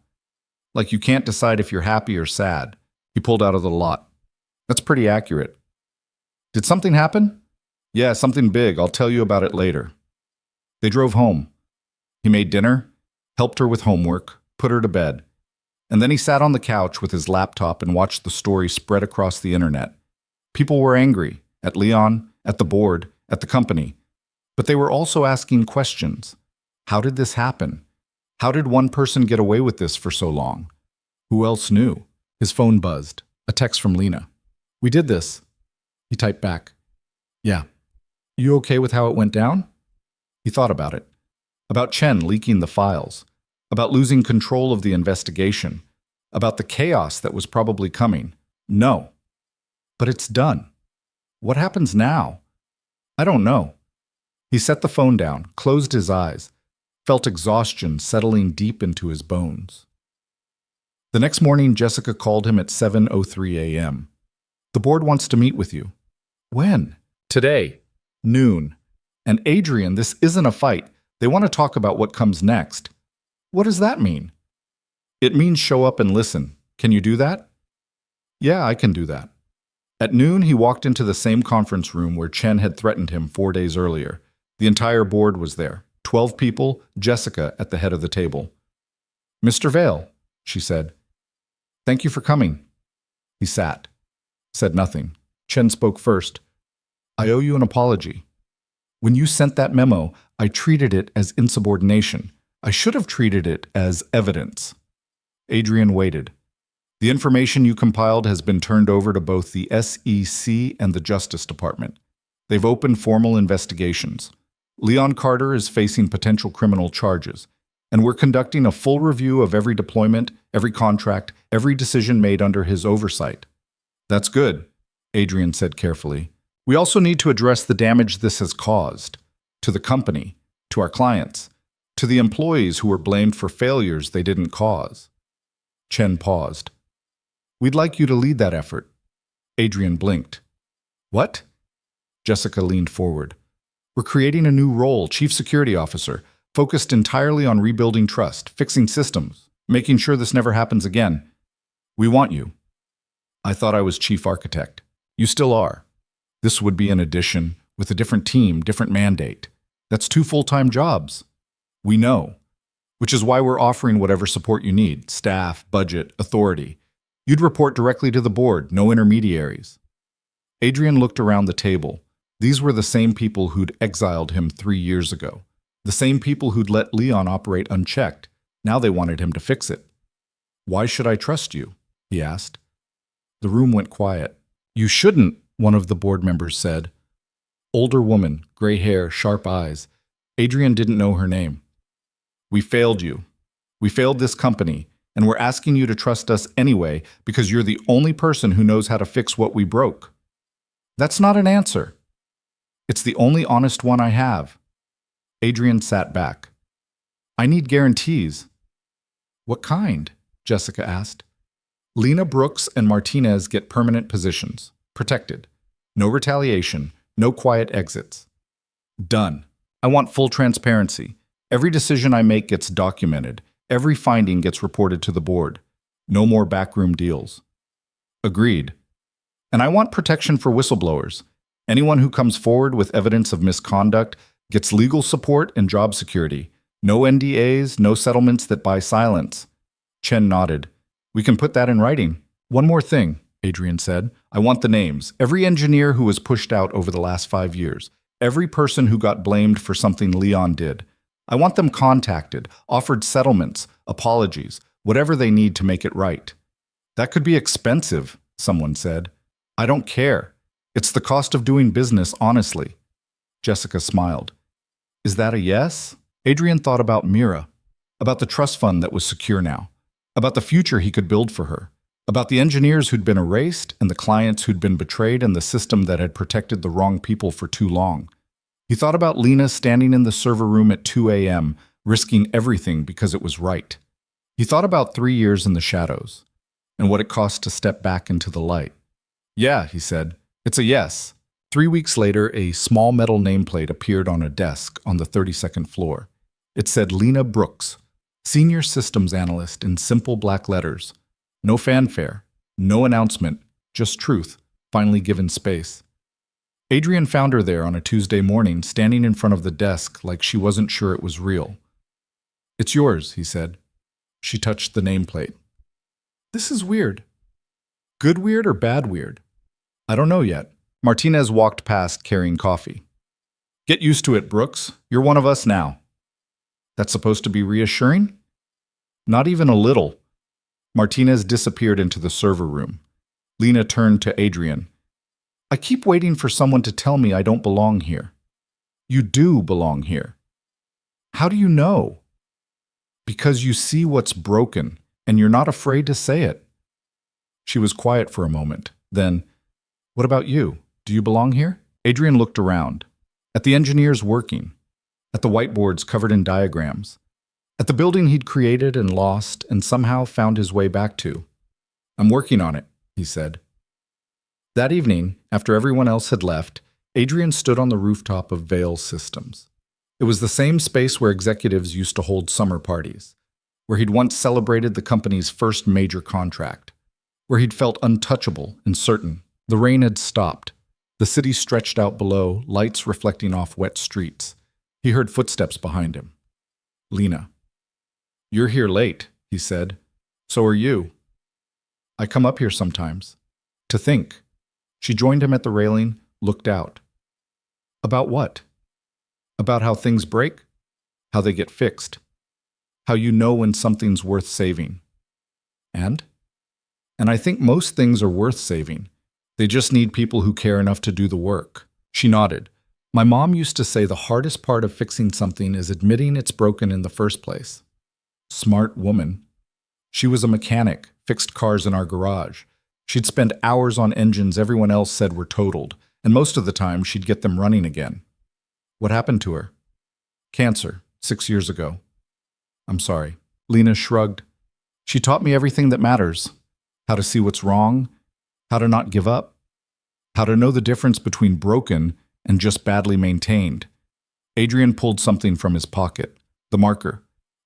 "Like you can't decide if you're happy or sad." He pulled out of the lot. "That's pretty accurate." "Did something happen?" "Yeah, something big. I'll tell you about it later." They drove home. He made dinner, helped her with homework, put her to bed, and then he sat on the couch with his laptop and watched the story spread across the internet. People were angry, at Leon, at the board, at the company, but they were also asking questions. How did this happen? How did one person get away with this for so long? Who else knew? His phone buzzed. A text from Lena. "We did this." He typed back. "Yeah." "You okay with how it went down?" He thought about it. About Chen leaking the files, about losing control of the investigation, about the chaos that was probably coming. No. But it's done. What happens now? I don't know. He set the phone down, closed his eyes, felt exhaustion settling deep into his bones. The next morning, Jessica called him at 7:03 a.m. "The board wants to meet with you." "When?" "Today. Noon. And Adrian, this isn't a fight. They want to talk about what comes next." "What does that mean?" "It means show up and listen. Can you do that?" "Yeah, I can do that." At noon, he walked into the same conference room where Chen had threatened him 4 days earlier. The entire board was there. 12 people, Jessica at the head of the table. "Mr. Vale," she said. "Thank you for coming." He sat, said nothing. Chen spoke first. "I owe you an apology. When you sent that memo, I treated it as insubordination. I should have treated it as evidence." Adrian waited. "The information you compiled has been turned over to both the SEC and the Justice Department. They've opened formal investigations. Leon Carter is facing potential criminal charges. and we're conducting a full review of every deployment, every contract, every decision made under his oversight. That's good, Adrian said carefully. We also need to address the damage this has caused to the company, to our clients, to the employees who were blamed for failures they didn't cause. Chen paused. We'd like you to lead that effort. Adrian blinked. What? Jessica leaned forward. We're creating a new role, Chief Security Officer, focused entirely on rebuilding trust, fixing systems, making sure this never happens again. We want you. I thought I was Chief Architect. You still are. This would be an addition, with a different team, different mandate. That's 2 full-time jobs. We know. Which is why we're offering whatever support you need, staff, budget, authority. You'd report directly to the board, no intermediaries. Adrian looked around the table. These were the same people who'd exiled him 3 years ago. The same people who'd let Leon operate unchecked. Now they wanted him to fix it. Why should I trust you? He asked. The room went quiet. You shouldn't, one of the board members said. Older woman, gray hair, sharp eyes. Adrian didn't know her name. We failed you. We failed this company, and we're asking you to trust us anyway because you're the only person who knows how to fix what we broke. That's not an answer. It's the only honest one I have. Adrian sat back. I need guarantees. What kind? Jessica asked. Lena Brooks and Martinez get permanent positions. Protected. No retaliation. No quiet exits. Done. I want full transparency. Every decision I make gets documented. Every finding gets reported to the board. No more backroom deals. Agreed. And I want protection for whistleblowers. Anyone who comes forward with evidence of misconduct gets legal support and job security. No NDAs, no settlements that buy silence. Chen nodded. We can put that in writing. One more thing, Adrian said. I want the names. Every engineer who was pushed out over the last 5 years. Every person who got blamed for something Leon did. I want them contacted, offered settlements, apologies, whatever they need to make it right. That could be expensive, someone said. I don't care. It's the cost of doing business honestly. Jessica smiled. Is that a yes? Adrian thought about Mira, about the trust fund that was secure now, about the future he could build for her, about the engineers who'd been erased and the clients who'd been betrayed and the system that had protected the wrong people for too long. He thought about Lena standing in the server room at 2 a.m., risking everything because it was right. He thought about 3 years in the shadows and what it cost to step back into the light. Yeah, he said. It's a yes. 3 weeks later, a small metal nameplate appeared on a desk on the 32nd floor. It said Lena Brooks, Senior Systems Analyst in simple black letters. No fanfare, no announcement, just truth, finally given space. Adrian found her there on a Tuesday morning, standing in front of the desk like she wasn't sure it was real. It's yours, he said. She touched the nameplate. This is weird. Good weird or bad weird? I don't know yet. Martinez walked past carrying coffee. Get used to it, Brooks. You're one of us now. That's supposed to be reassuring? Not even a little. Martinez disappeared into the server room. Lena turned to Adrian. I keep waiting for someone to tell me I don't belong here. You do belong here. How do you know? Because you see what's broken, and you're not afraid to say it. She was quiet for a moment. Then, what about you? Do you belong here? Adrian looked around. At the engineers working. At the whiteboards covered in diagrams. At the building he'd created and lost and somehow found his way back to. I'm working on it, he said. That evening, after everyone else had left, Adrian stood on the rooftop of Vale Systems. It was the same space where executives used to hold summer parties, where he'd once celebrated the company's first major contract, where he'd felt untouchable and certain. The rain had stopped. The city stretched out below, lights reflecting off wet streets. He heard footsteps behind him. Lena. You're here late, he said. So are you. I come up here sometimes. To think. She joined him at the railing, looked out. About what? About how things break? How they get fixed? How you know when something's worth saving? And I think most things are worth saving. They just need people who care enough to do the work. She nodded. My mom used to say the hardest part of fixing something is admitting it's broken in the first place. Smart woman. She was a mechanic, fixed cars in our garage. She'd spend hours on engines everyone else said were totaled, and most of the time she'd get them running again. What happened to her? Cancer, 6 years ago. I'm sorry. Lena shrugged. She taught me everything that matters. How to see what's wrong, how to not give up, how to know the difference between broken and just badly maintained. Adrian pulled something from his pocket, the marker,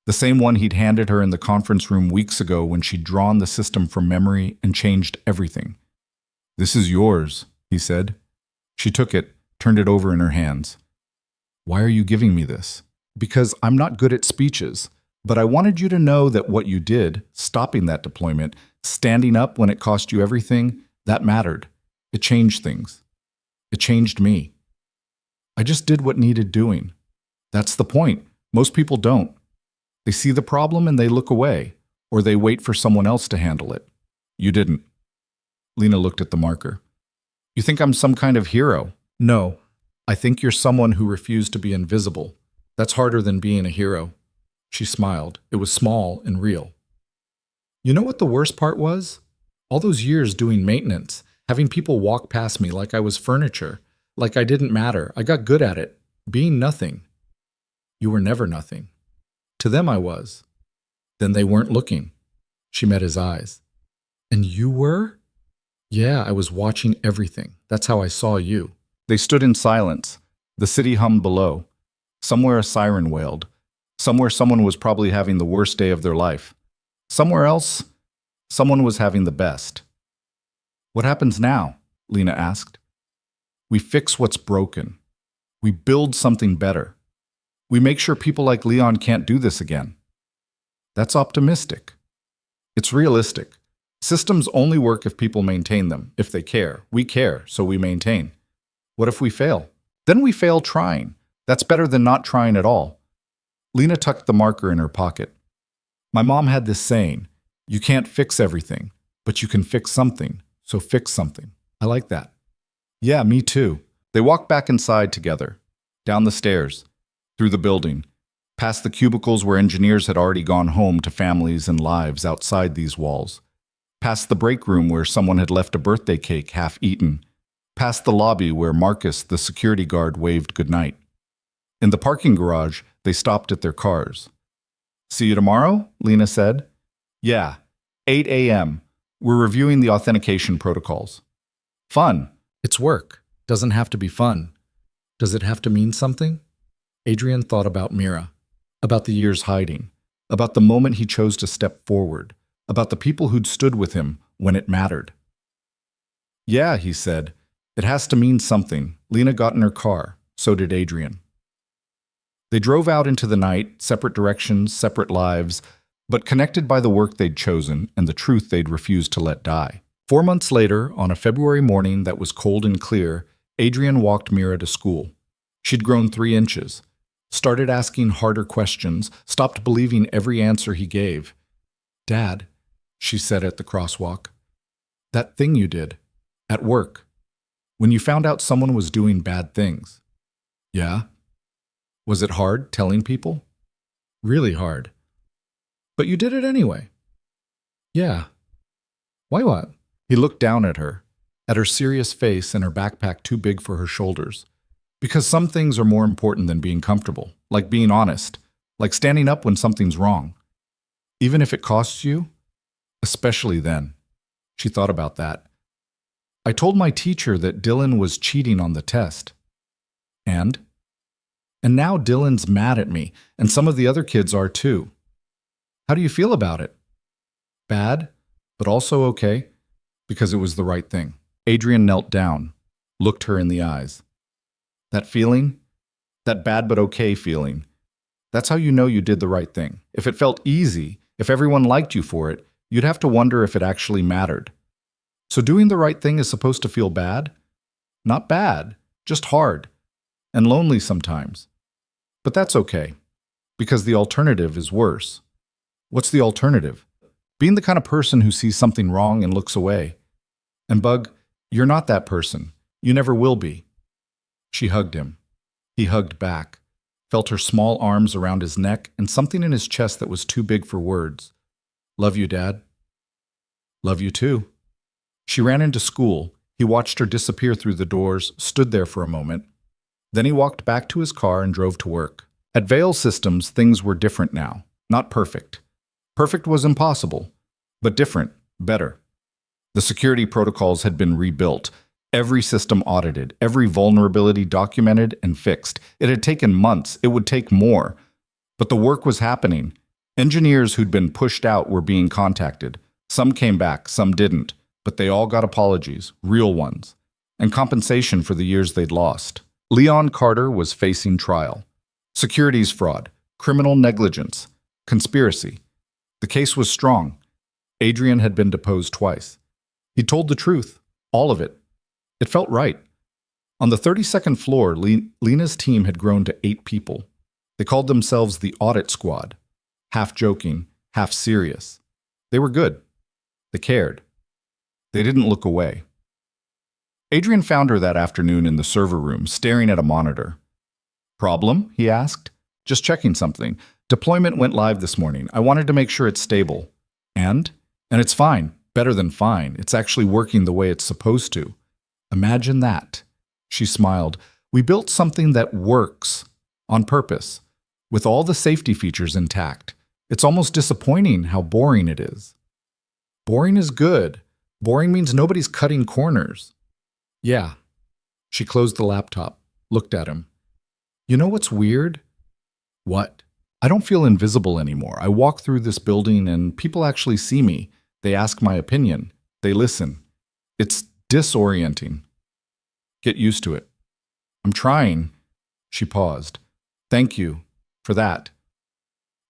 the same one he'd handed her in the conference room weeks ago when she'd drawn the system from memory and changed everything. This is yours, he said. She took it, turned it over in her hands. Why are you giving me this? Because I'm not good at speeches, but I wanted you to know that what you did, stopping that deployment, standing up when it cost you everything, that mattered. It changed things. It changed me. I just did what needed doing. That's the point. Most people don't. They see the problem and they look away, or they wait for someone else to handle it. You didn't. Lena looked at the marker. You think I'm some kind of hero? No. I think you're someone who refused to be invisible. That's harder than being a hero. She smiled. It was small and real. You know what the worst part was? All those years doing maintenance, having people walk past me like I was furniture, like I didn't matter. I got good at it, being nothing. You were never nothing. To them I was. Then they weren't looking. She met his eyes. And you were? Yeah, I was watching everything. That's how I saw you. They stood in silence. The city hummed below. Somewhere a siren wailed. Somewhere someone was probably having the worst day of their life. Somewhere else, someone was having the best. What happens now? Lena asked. We fix what's broken. We build something better. We make sure people like Leon can't do this again. That's optimistic. It's realistic. Systems only work if people maintain them, if they care. We care, so we maintain. What if we fail? Then we fail trying. That's better than not trying at all. Lena tucked the marker in her pocket. My mom had this saying, you can't fix everything, but you can fix something, so fix something. I like that. Yeah, me too. They walked back inside together, down the stairs, through the building, past the cubicles where engineers had already gone home to families and lives outside these walls, past the break room where someone had left a birthday cake half-eaten, past the lobby where Marcus, the security guard, waved goodnight. In the parking garage, they stopped at their cars. See you tomorrow? Lena said. Yeah, 8 a.m. We're reviewing the authentication protocols. Fun. It's work. Doesn't have to be fun. Does it have to mean something? Adrian thought about Mira, about the years hiding, about the moment he chose to step forward, about the people who'd stood with him when it mattered. Yeah, he said. It has to mean something. Lena got in her car. So did Adrian. They drove out into the night, separate directions, separate lives, but connected by the work they'd chosen and the truth they'd refused to let die. 4 months later, on a February morning that was cold and clear, Adrian walked Mira to school. She'd grown 3 inches, started asking harder questions, stopped believing every answer he gave. Dad, she said at the crosswalk, that thing you did, at work, when you found out someone was doing bad things. Yeah? Was it hard telling people? Really hard. But you did it anyway. Yeah. Why what? He looked down at her serious face and her backpack too big for her shoulders. Because some things are more important than being comfortable, like being honest, like standing up when something's wrong. Even if it costs you, especially then. She thought about that. I told my teacher that Dylan was cheating on the test. And now Dylan's mad at me, and some of the other kids are too. How do you feel about it? Bad, but also okay, because it was the right thing. Adrian knelt down, looked her in the eyes. That feeling, that bad but okay feeling, that's how you know you did the right thing. If it felt easy, if everyone liked you for it, you'd have to wonder if it actually mattered. So doing the right thing is supposed to feel bad? Not bad, just hard, and lonely sometimes. But that's okay, because the alternative is worse. What's the alternative? Being the kind of person who sees something wrong and looks away. And Bug, you're not that person. You never will be. She hugged him. He hugged back. felt her small arms around his neck and something in his chest that was too big for words. "Love you, Dad." "Love you too." She ran into school. He watched her disappear through the doors, stood there for a moment. Then he walked back to his car and drove to work. At Vale Systems, things were different now. Not perfect. Perfect was impossible, but different, better. The security protocols had been rebuilt, every system audited, every vulnerability documented and fixed. It had taken months. It would take more. But the work was happening. Engineers who'd been pushed out were being contacted. Some came back, some didn't, but they all got apologies, real ones, and compensation for the years they'd lost. Leon Carter was facing trial. Securities fraud, criminal negligence, conspiracy. The case was strong. Adrian had been deposed twice. He told the truth, all of it. It felt right. On the 32nd floor, Lena's team had grown to 8 people. They called themselves the Audit Squad, half joking, half serious. They were good. They cared. They didn't look away. Adrian found her that afternoon in the server room, staring at a monitor. "Problem?" he asked. "Just checking something. Deployment went live this morning. I wanted to make sure it's stable." And it's fine. Better than fine. It's actually working the way it's supposed to. Imagine that. She smiled. "We built something that works on purpose, with all the safety features intact. It's almost disappointing how boring it is." Boring is good. Boring means nobody's cutting corners. Yeah. She closed the laptop, looked at him. "You know what's weird?" "What?" "I don't feel invisible anymore. I walk through this building and people actually see me. They ask my opinion. They listen. It's disorienting." "Get used to it." "I'm trying." She paused. "Thank you for that."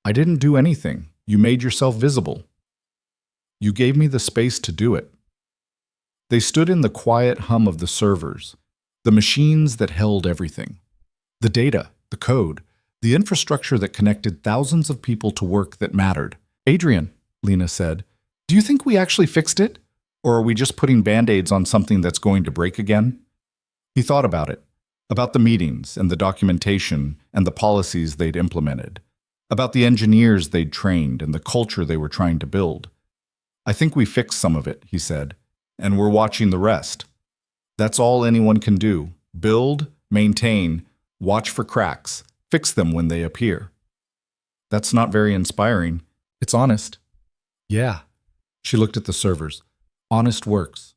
"I didn't do anything. You made yourself visible. You gave me the space to do it." They stood in the quiet hum of the servers, the machines that held everything. The data, the code, the infrastructure that connected thousands of people to work that mattered. "Adrian," Lena said, "do you think we actually fixed it? Or are we just putting band-aids on something that's going to break again?" He thought about it, about the meetings and the documentation and the policies they'd implemented, about the engineers they'd trained and the culture they were trying to build. "I think we fixed some of it," he said, "and we're watching the rest. That's all anyone can do. Build, maintain, watch for cracks, fix them when they appear." "That's not very inspiring. It's honest." "Yeah." She looked at the servers. "Honest works."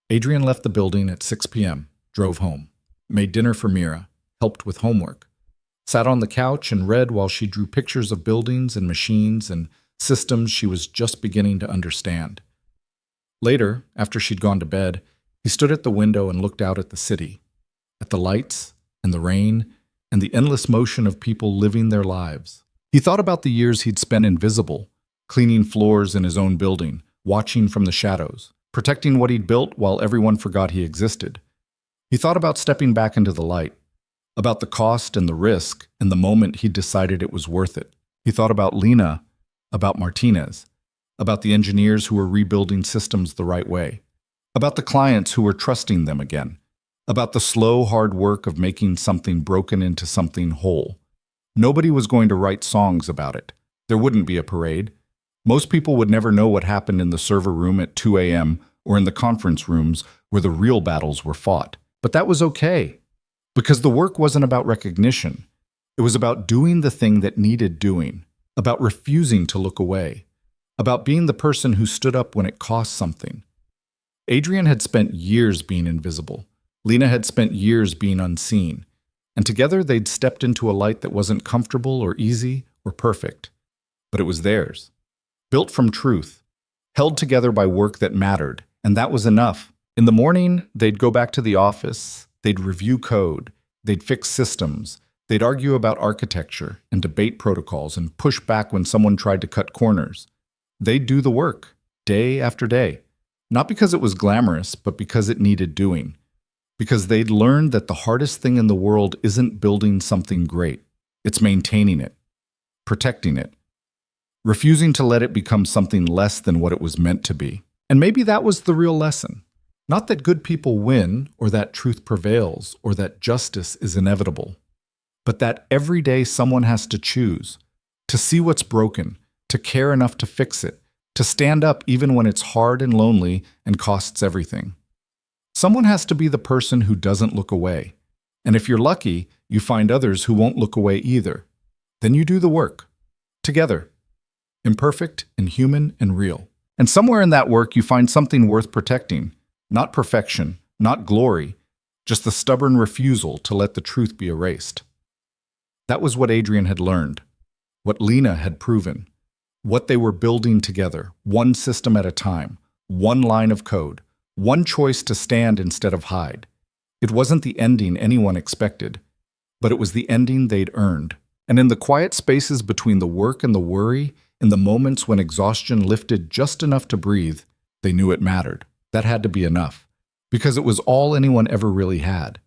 Adrian left the building at 6 p.m., drove home, made dinner for Mira, helped with homework, sat on the couch and read while she drew pictures of buildings and machines and systems she was just beginning to understand. Later, after she'd gone to bed, he stood at the window and looked out at the city, at the lights and the rain and the endless motion of people living their lives. He thought about the years he'd spent invisible, cleaning floors in his own building, watching from the shadows, protecting what he'd built while everyone forgot he existed. He thought about stepping back into the light, about the cost and the risk and the moment he'd decided it was worth it. He thought about Lena, about Martinez, about the engineers who were rebuilding systems the right way, about the clients who were trusting them again, about the slow, hard work of making something broken into something whole. Nobody was going to write songs about it. There wouldn't be a parade. Most people would never know what happened in the server room at 2 a.m. or in the conference rooms where the real battles were fought. But that was okay, because the work wasn't about recognition. It was about doing the thing that needed doing, about refusing to look away, about being the person who stood up when it cost something. Adrian had spent years being invisible. Lena had spent years being unseen. And together they'd stepped into a light that wasn't comfortable or easy or perfect. But it was theirs. Built from truth, held together by work that mattered, and that was enough. In the morning, they'd go back to the office, they'd review code, they'd fix systems, they'd argue about architecture and debate protocols and push back when someone tried to cut corners. They'd do the work, day after day, not because it was glamorous, but because it needed doing. Because they'd learned that the hardest thing in the world isn't building something great, it's maintaining it, protecting it, refusing to let it become something less than what it was meant to be. And maybe that was the real lesson. Not that good people win, or that truth prevails, or that justice is inevitable. but that every day someone has to choose, to see what's broken, to care enough to fix it, to stand up even when it's hard and lonely and costs everything. Someone has to be the person who doesn't look away. And if you're lucky, you find others who won't look away either. Then you do the work. Together. Imperfect and human and real. And somewhere in that work you find something worth protecting. Not perfection, not glory, just the stubborn refusal to let the truth be erased. That was what Adrian had learned. What Lena had proven. What they were building together, one system at a time, one line of code, one choice to stand instead of hide. It wasn't the ending anyone expected, but it was the ending they'd earned. And in the quiet spaces between the work and the worry, in the moments when exhaustion lifted just enough to breathe, they knew it mattered. That had to be enough, because it was all anyone ever really had.